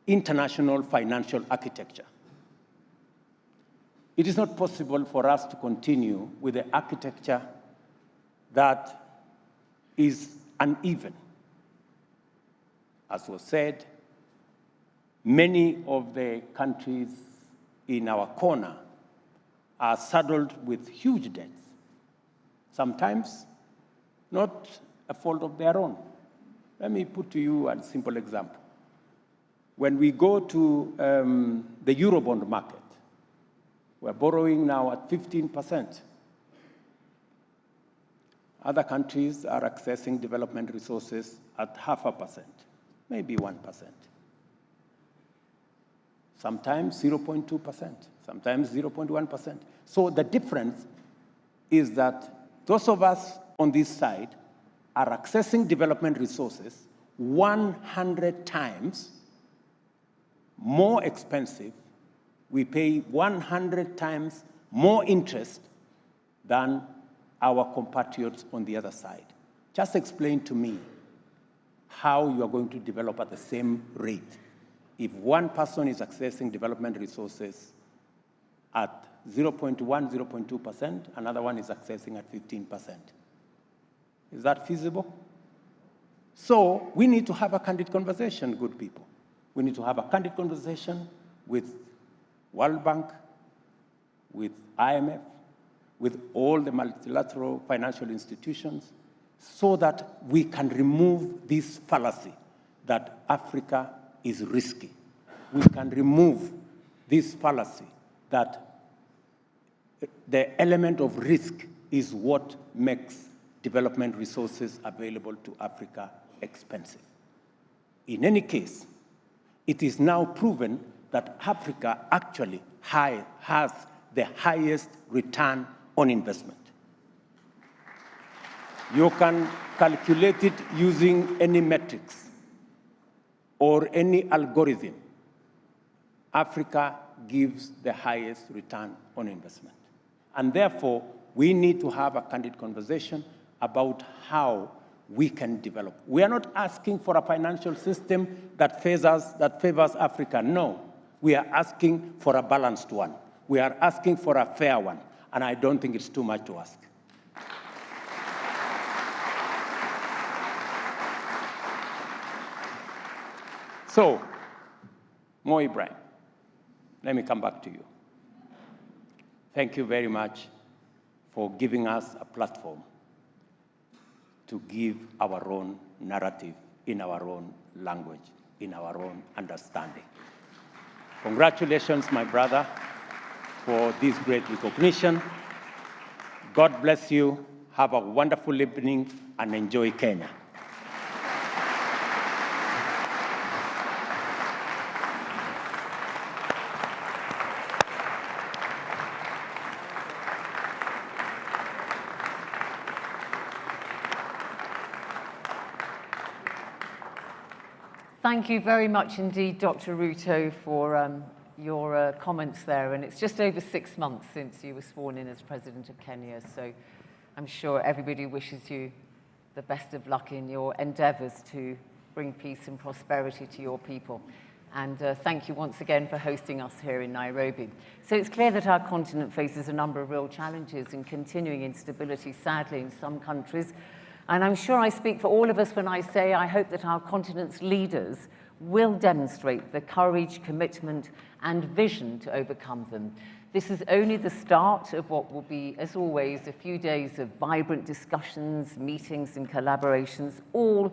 P: international financial architecture. It is not possible for us to continue with the architecture that is uneven. As was said, many of the countries in our corner are saddled with huge debts, sometimes not a fault of their own. Let me put to you a simple example. When we go to the Eurobond market, we're borrowing now at 15%. Other countries are accessing development resources at 0.5%, maybe 1%. Sometimes 0.2%, sometimes 0.1%. So the difference is that those of us on this side are accessing development resources 100 times more expensive. We pay 100 times more interest than our compatriots on the other side. Just explain to me how you are going to develop at the same rate if one person is accessing development resources at 0.1, 0.2%, another one is accessing at 15%. Is that feasible? So we need to have a candid conversation, good people. We need to have a candid conversation with World Bank, with IMF, with all the multilateral financial institutions, so that we can remove this fallacy that Africa is risky. We can remove this fallacy that the element of risk is what makes development resources available to Africa expensive. In any case, it is now proven that Africa actually has the highest return on investment. You can calculate it using any metrics or any algorithm. Africa gives the highest return on investment. And therefore, we need to have a candid conversation about how we can develop. We are not asking for a financial system that favors Africa. No, we are asking for a balanced one. We are asking for a fair one, and I don't think it's too much to ask. So, Mo Ibrahim, let me come back to you. Thank you very much for giving us a platform to give our own narrative in our own language, in our own understanding. Congratulations, my brother, for this great recognition. God bless you. Have a wonderful evening and enjoy Kenya.
A: Thank you very much indeed, Dr. Ruto, for your comments there. And it's just over 6 months since you were sworn in as President of Kenya, so I'm sure everybody wishes you the best of luck in your endeavors to bring peace and prosperity to your people. And thank you once again for hosting us here in Nairobi. So it's clear that our continent faces a number of real challenges and continuing instability, sadly, in some countries. And I'm sure I speak for all of us when I say I hope that our continent's leaders will demonstrate the courage, commitment, and vision to overcome them. This is only the start of what will be, as always, a few days of vibrant discussions, meetings, and collaborations, all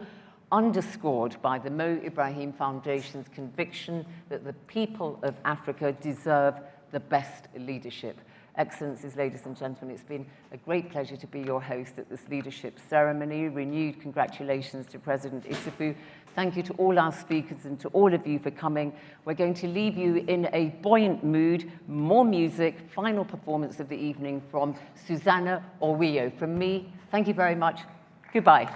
A: underscored by the Mo Ibrahim Foundation's conviction that the people of Africa deserve the best leadership. Excellencies, ladies and gentlemen, it's been a great pleasure to be your host at this leadership ceremony. Renewed congratulations to President Issoufou. Thank you to all our speakers and to all of you for coming. We're going to leave you in a buoyant mood, more music, final performance of the evening from Suzanna Owíyo. From me, thank you very much. Goodbye.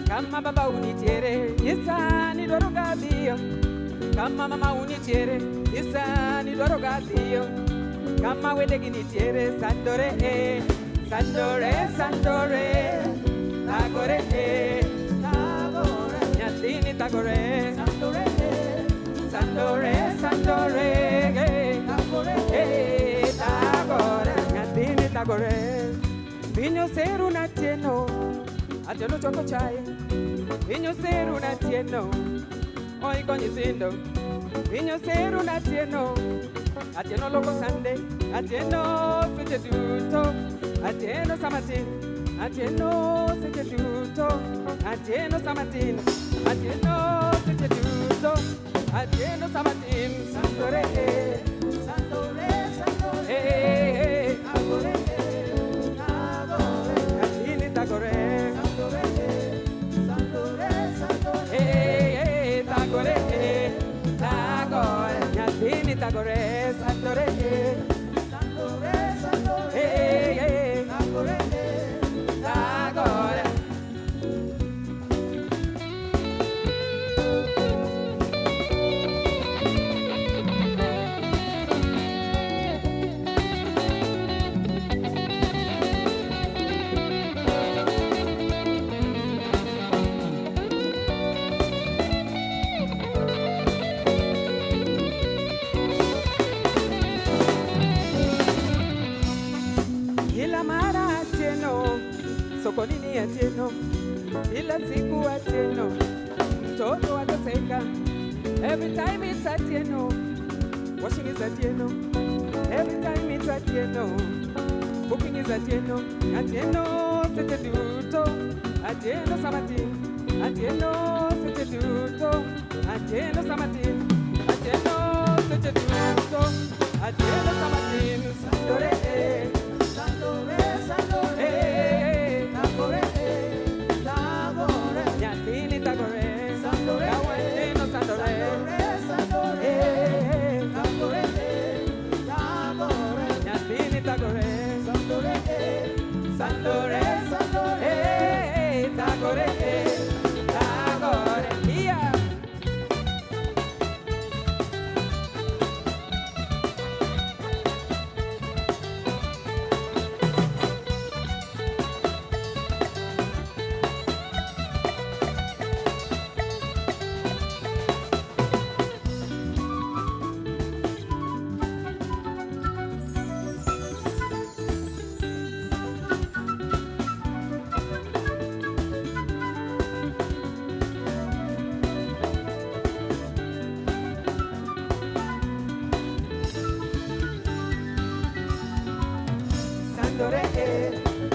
G: Kama baba unitiere, yesani dorogadio. Kama mama unitiere, yesani dorogadio. Kama wedeginitiere, sandore, sandore, sandore. Tagore, tagore, nyatini tagore, sandore, sandore, sandore. Tagore, tagore, nyatini tagore. Vinyo seru na tieno. Ateno choko chai, vinyo seru na tieno, oi conhecido, vinyo seru na tieno, ateno loco sande, ateno sujeduto, ateno samatin, ateno sujeduto, ateno samatin, ateno sujeduto, ateno samatin, sandore, sandore, sandore, agore, agore, atini tagore. Tagore, sandore, sandore, sandore, tagore, tagore. Sokonini atieno, ila siku atieno, mtoto ataseka. Every time it's atieno, washing is atieno. Every time it's atieno, cooking is atieno. Atieno, sete duto, atieno samati. Atieno, sete duto, atieno samati. Atieno, sete duto, atieno samati. Sandore, sandore, sandore. Tagore, tagore. Nyatini tagore, sandore. Kawetino sandore, sandore. Tagore, tagore. Nyatini tagore, sandore, sandore, sandore. Tagore, tagore. Yeah.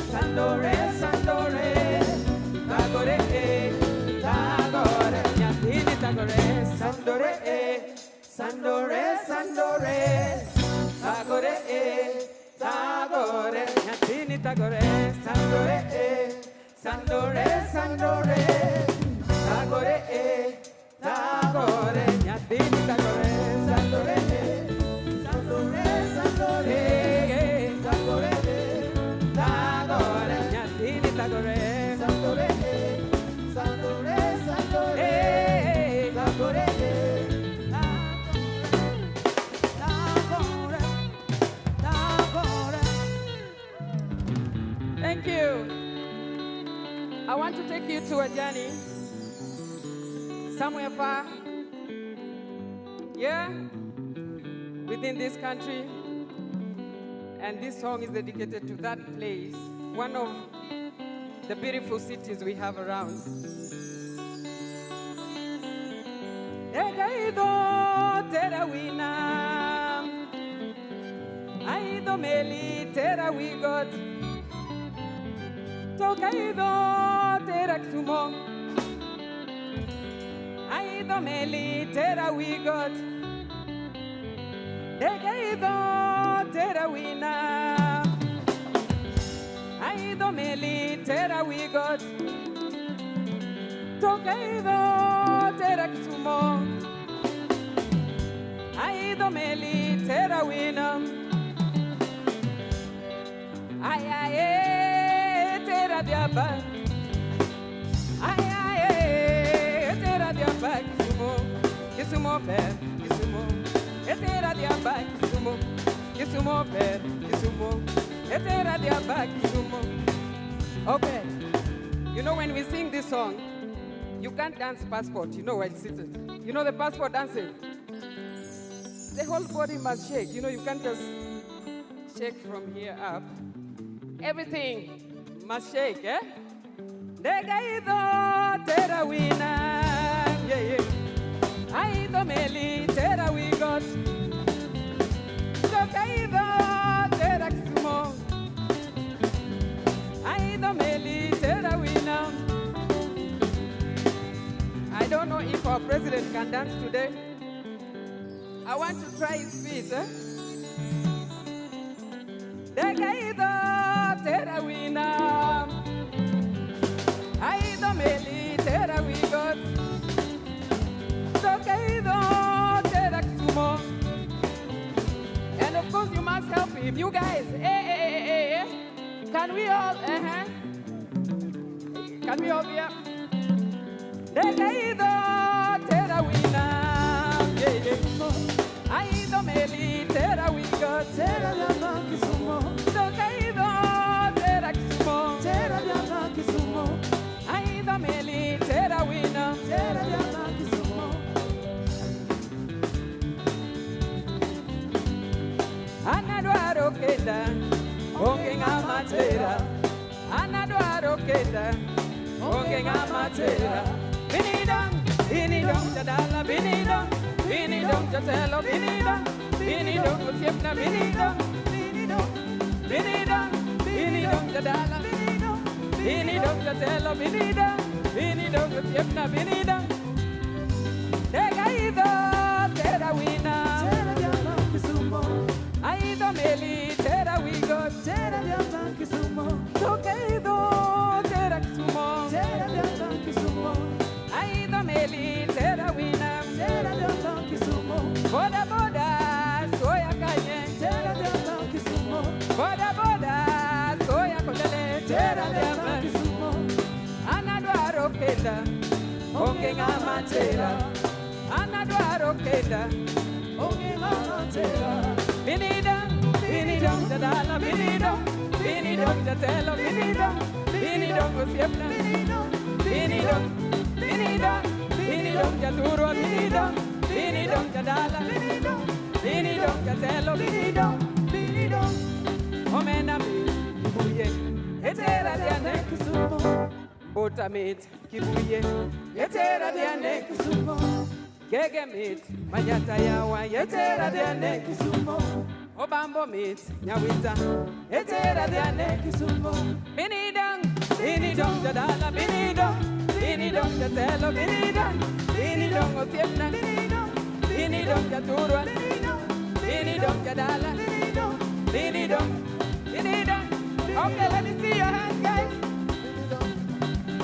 G: Sandore, sandore, tagore, tagore, nyatini tagore, sandore, sandore, sandore, tagore, tagore, nyatini tagore, sandore, sandore, sandore, tagore, tagore, nyatini tagore, sandore, sandore, sandore, tagore. Tagore, sandore, sandore, sandore, tagore, tagore, tagore. Thank you. I want to take you to a journey somewhere far, yeah, within this country. And this song is dedicated to that place, one of the beautiful cities we have around. Egaido terawina, aido meli terawigot, tokaido teraksumo, aido meli terawigot, egaido terawina. Aido meli terawigot, tokaido teraksumo. Aido meli terawinam. Ay ay teradiaba. Ay ay teradiaba kisumo, kisumo per kisumo. Teradiaba kisumo, kisumo per kisumo. Okay, you know when we sing this song, you can't dance passport, you know, while seated. You know the passport dancing? The whole body must shake, you know, you can't just shake from here up. Everything must shake, eh? Negaido terawina, yeah, yeah. Aido meli terawigot, tokaido teraksumo. Aido meli terawina. I don't know if our president can dance today. I want to try his feet, eh? Negaido terawina. Aido meli terawigot, tokaido teraksumo. And of course you must help him. You guys, can we all, can we all be up? Negaido terawina, yeah, yeah. Aido meli terawigot, terayama kisumo, tokaido teraksumo, terayama kisumo. Aido meli terawina, terayama kisumo. Anadwaro keda, onge ngamatera. Anadwaro kenda, onge ng'ama tera. Binidong, binidong jadala, binidong, binidong jatelo, binidong, binidong osiepna, binidong, binidong, binidong, binidong jadala, binidong, binidong jatelo, binidong, binidong osiepna, binidong. Tega ido, tera wina, tera diamba kisumo. Aido meli, tera wigo, tera diamba kisumo. Toke ido, tera kisumo, tera diamba kisumo. Aido meli, tera wina, tera diamba kisumo. Boda boda, soya kanye, tera diamba kisumo. Boda boda, soya kondele, tera diamba kisumo. Anadwaro kenda, onge ng'ama tera. Anadwaro kenda, onge ng'ama tera. Binidong, binidong jadala, binidong, binidong jatelo, binidong, binidong osiepna, binidong, binidong, binidong, binidong jaturo, binidong, binidong jadala, binidong, binidong jatelo, binidong, binidong. Omena mit kibuye, etera diane kisumo. Bota mit kibuye, etera diane kisumo. Gege mit manyata yawa, etera diane kisumo. Obambo mit nyawita, etera diane kisumo. Binidong, binidong jadala, binidong, binidong jatelo, binidong, binidong osiepna, binidong, binidong jaturo, binidong, binidong jadala, binidong, binidong, binidong. Okay, let me see your hands, guys.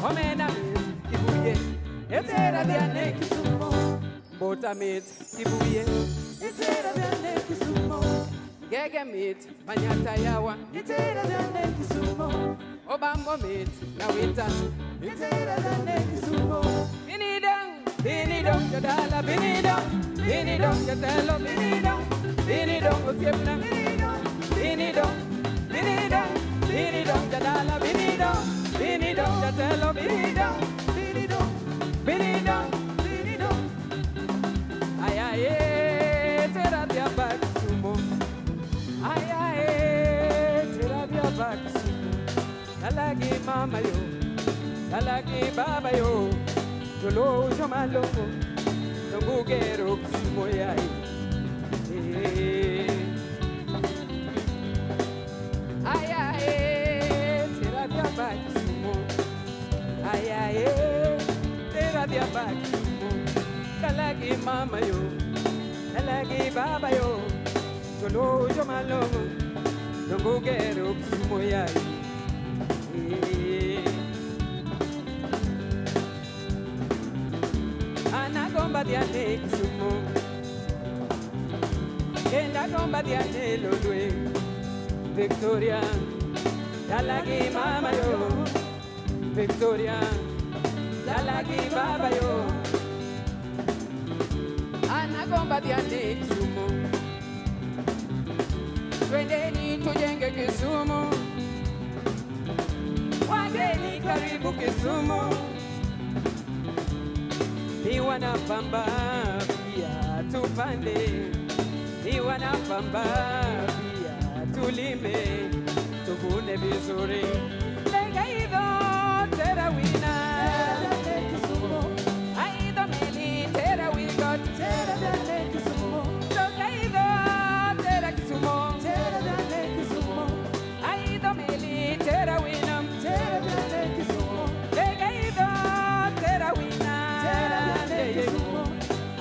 G: Omena mit kibuye, etera diane kisumo. Bota mit kibuye, etera diane kisumo. Gege mit manyata yawa, etera diane kisumo. Obambo mit nawita, etera diane kisumo. Binidong, binidong jadala, binidong, binidong jatelo, binidong, binidong osiepna, binidong, binidong, binidong, binidong jadala, binidong, binidong jatelo, binidong, binidong, binidong, binidong. Ay ay terapia baksumo. Ay ay terapia baksumo. Dalagi mama yo, dalagi baba yo. Jolo jomaloko, nobugero kusumo yai. Ay ay terapia baksumo. Ay ay terapia baksumo. Dalagi mama yo, dalagi baba yo. Jolo jomaloko, nobugero kusumo yai. Anagomba diane kisumo, kenda gomba diane lodwe. Victoria, dalagi mama yo. Victoria, dalagi baba yo. Anagomba diane kisumo, twendeni tujenge Kisumu, wageni karibu Kisumu. Ni wanapamba pia tupande, ni wanapamba pia tulime, tuvune vizuri. Lega hivyo tera wina, aido meli tera wigot, tera dane Kisumu. Toka hivyo tera Kisumu, tera dane Kisumu. Aido meli tera wina, tera dane Kisumu. Lega hivyo tera wina.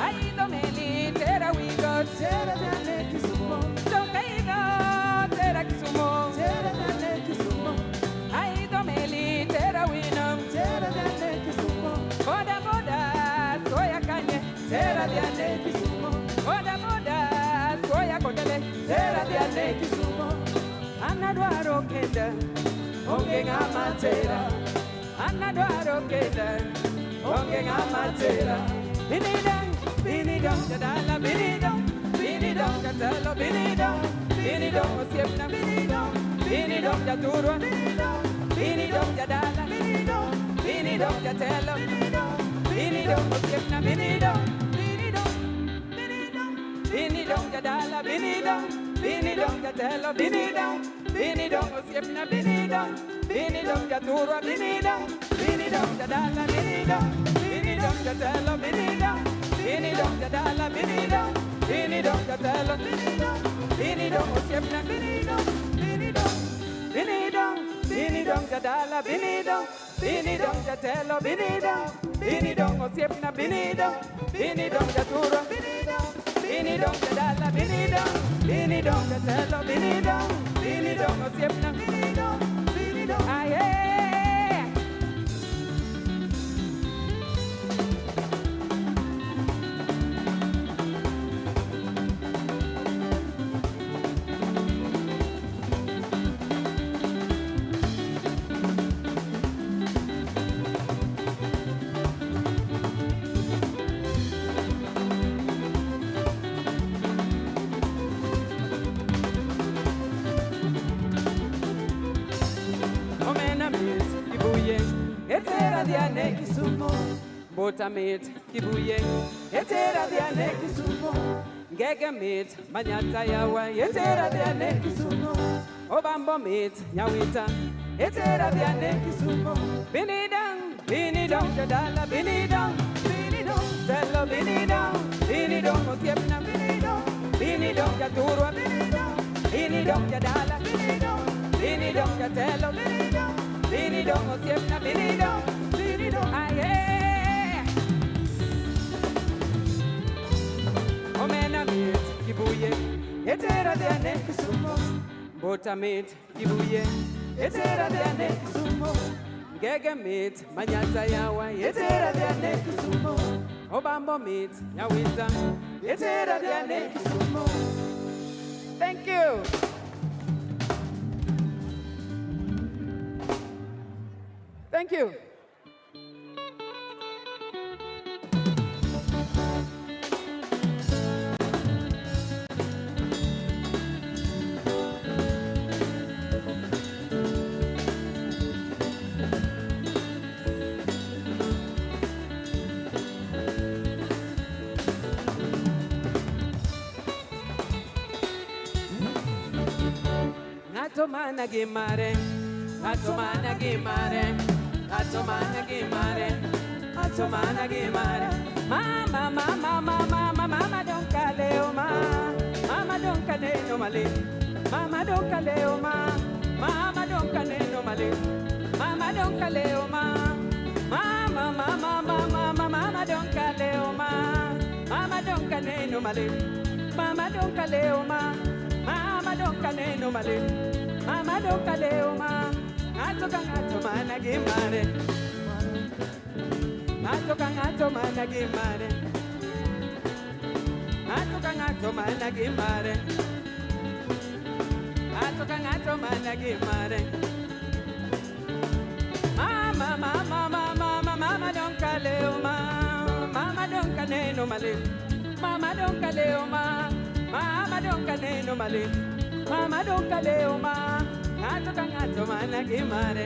G: Aido meli tera wigot, tera dane Kisumu. Toka hivyo tera Kisumu, tera dane Kisumu. Aido meli tera wina, tera dane Kisumu. Boda boda soya kanye, tera dane Kisumu. Boda boda soya kondele, tera dane Kisumu. Anadwaro kenda, onge ng'ama tera. Anadwaro kenda, onge ng'ama tera. Binidong, binidong jadala, binidong, binidong jatelo, binidong, binidong osiepna, binidong, binidong jaturo, binidong, binidong jadala, binidong, binidong jatelo, binidong, binidong osiepna, binidong, binidong, binidong, binidong jadala, binidong, binidong jatelo, binidong, binidong osiepna. osiepna binidong, binidong jaturwa binidong, binidong jadala binidong, binidong jatelo binidong, binidong jadala binidong, binidong jatelo binidong, binidong osiepna binidong, binidong, binidong, binidong jadala binidong, binidong jatelo binidong, binidong osiepna binidong, binidong jaturwa binidong, binidong jadala binidong, binidong jatelo binidong, binidong osiepna binidong, binidong aye. Etera diane kisumo, botamit kibuye. Etera diane kisumo, gegamit manyata yawa. Etera diane kisumo, obambo mit nyawita. Etera diane kisumo, binidang, binidong jadala binidong, binidong telo binidong, binidong osiepna binidong, binidong jaturwa binidong, binidong jadala binidong, binidong jatelo binidong. Binidong osiepna binidong, binidong aye. Omena mit kibuye, etera diane kisumo. Bota mit kibuye, etera diane kisumo. Gege mit manyata yawa, etera diane kisumo. Obambo mit nyawita, etera diane kisumo. Thank you. Thank you. Atomana gimare, atomana gimare, atomana gimare, atomana gimare. Mama, mama, mama, mama, don't kaleo ma, mama don't kaleo male, mama don't kaleo ma, mama don't kaleo male, mama don't kaleo ma, mama, mama, mama, mama don't kaleo ma, mama don't kaleo male, mama don't kaleo ma, mama don't kaleo male. Mama don't kaleo ma, ngato mana gimare, ngato mana gimare, ngato mana gimare, ngato mana gimare. Mama, mama, mama, mama don't kaleo ma, mama don't kaleo male, mama don't kaleo ma, mama don't kaleo male. Mama don't kaleo ma, ngato mana gimare,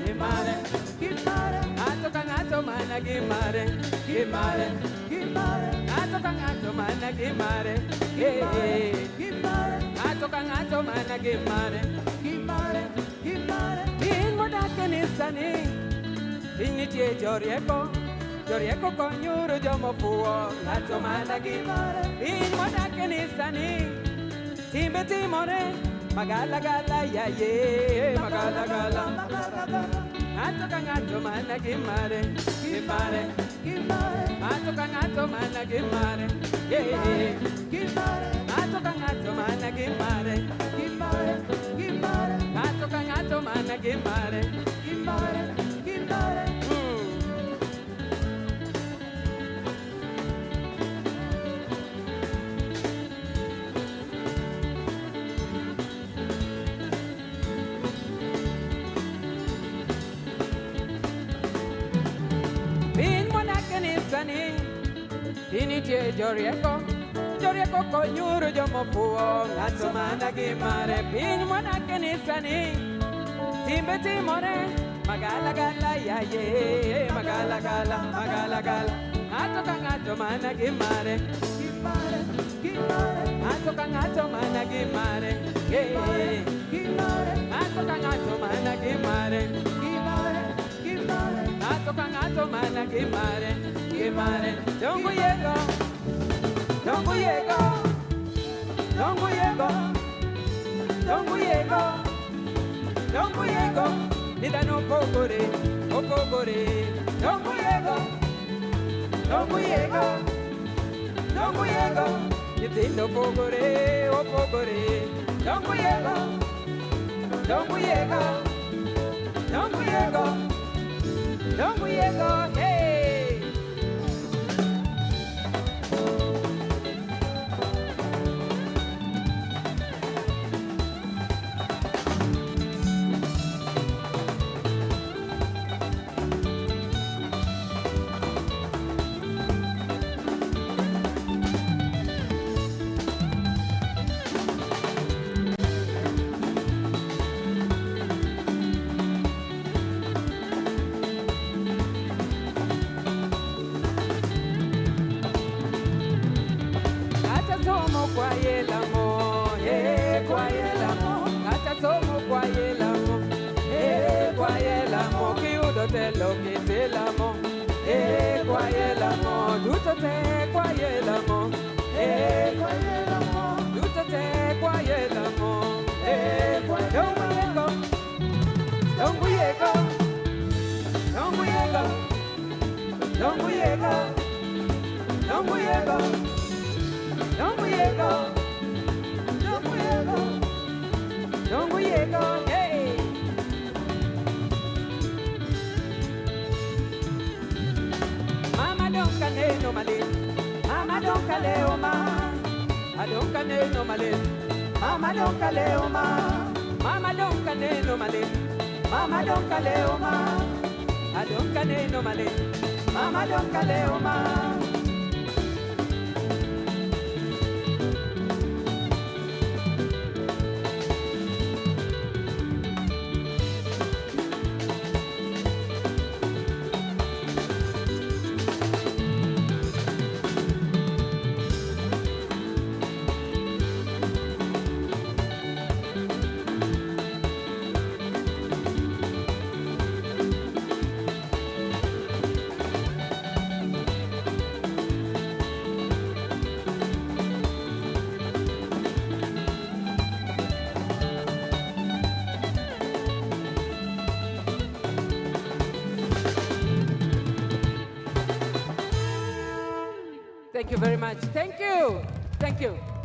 G: gimare, gimare. Ngato mana gimare, gimare, gimare. Ngato mana gimare, gimare. Ngato mana gimare, gimare, gimare. In modakenisani, initi jorieko, jorieko konyuru jomo fuo. Ngato mana gimare, in modakenisani. Timbe timore, magala gala ya ye, magala gala. Ngato mana gimare, gimare, gimare. Ngato mana gimare, gimare. Ngato mana gimare, gimare, gimare. Ngato mana gimare, gimare, gimare. Initi jorieko, jorieko konyuru jomo fuo. Ngato mana gimare, piny mwana kenisani. Timbe timore, magala gala ya ye, magala gala, magala gala. Ngato mana gimare, gimare, gimare. Ngato mana gimare, gimare, gimare. kangato mana gimare, gimare. Dongo yego, dongo yego, dongo yego, dongo yego, dongo yego. Nida no pogore, opogore. Dongo yego, dongo yego, dongo yego. Nida no pogore, opogore. Dongo yego, dongo yego, dongo yego, dongo yego. Hey. Thank you very much. Thank you. Thank you.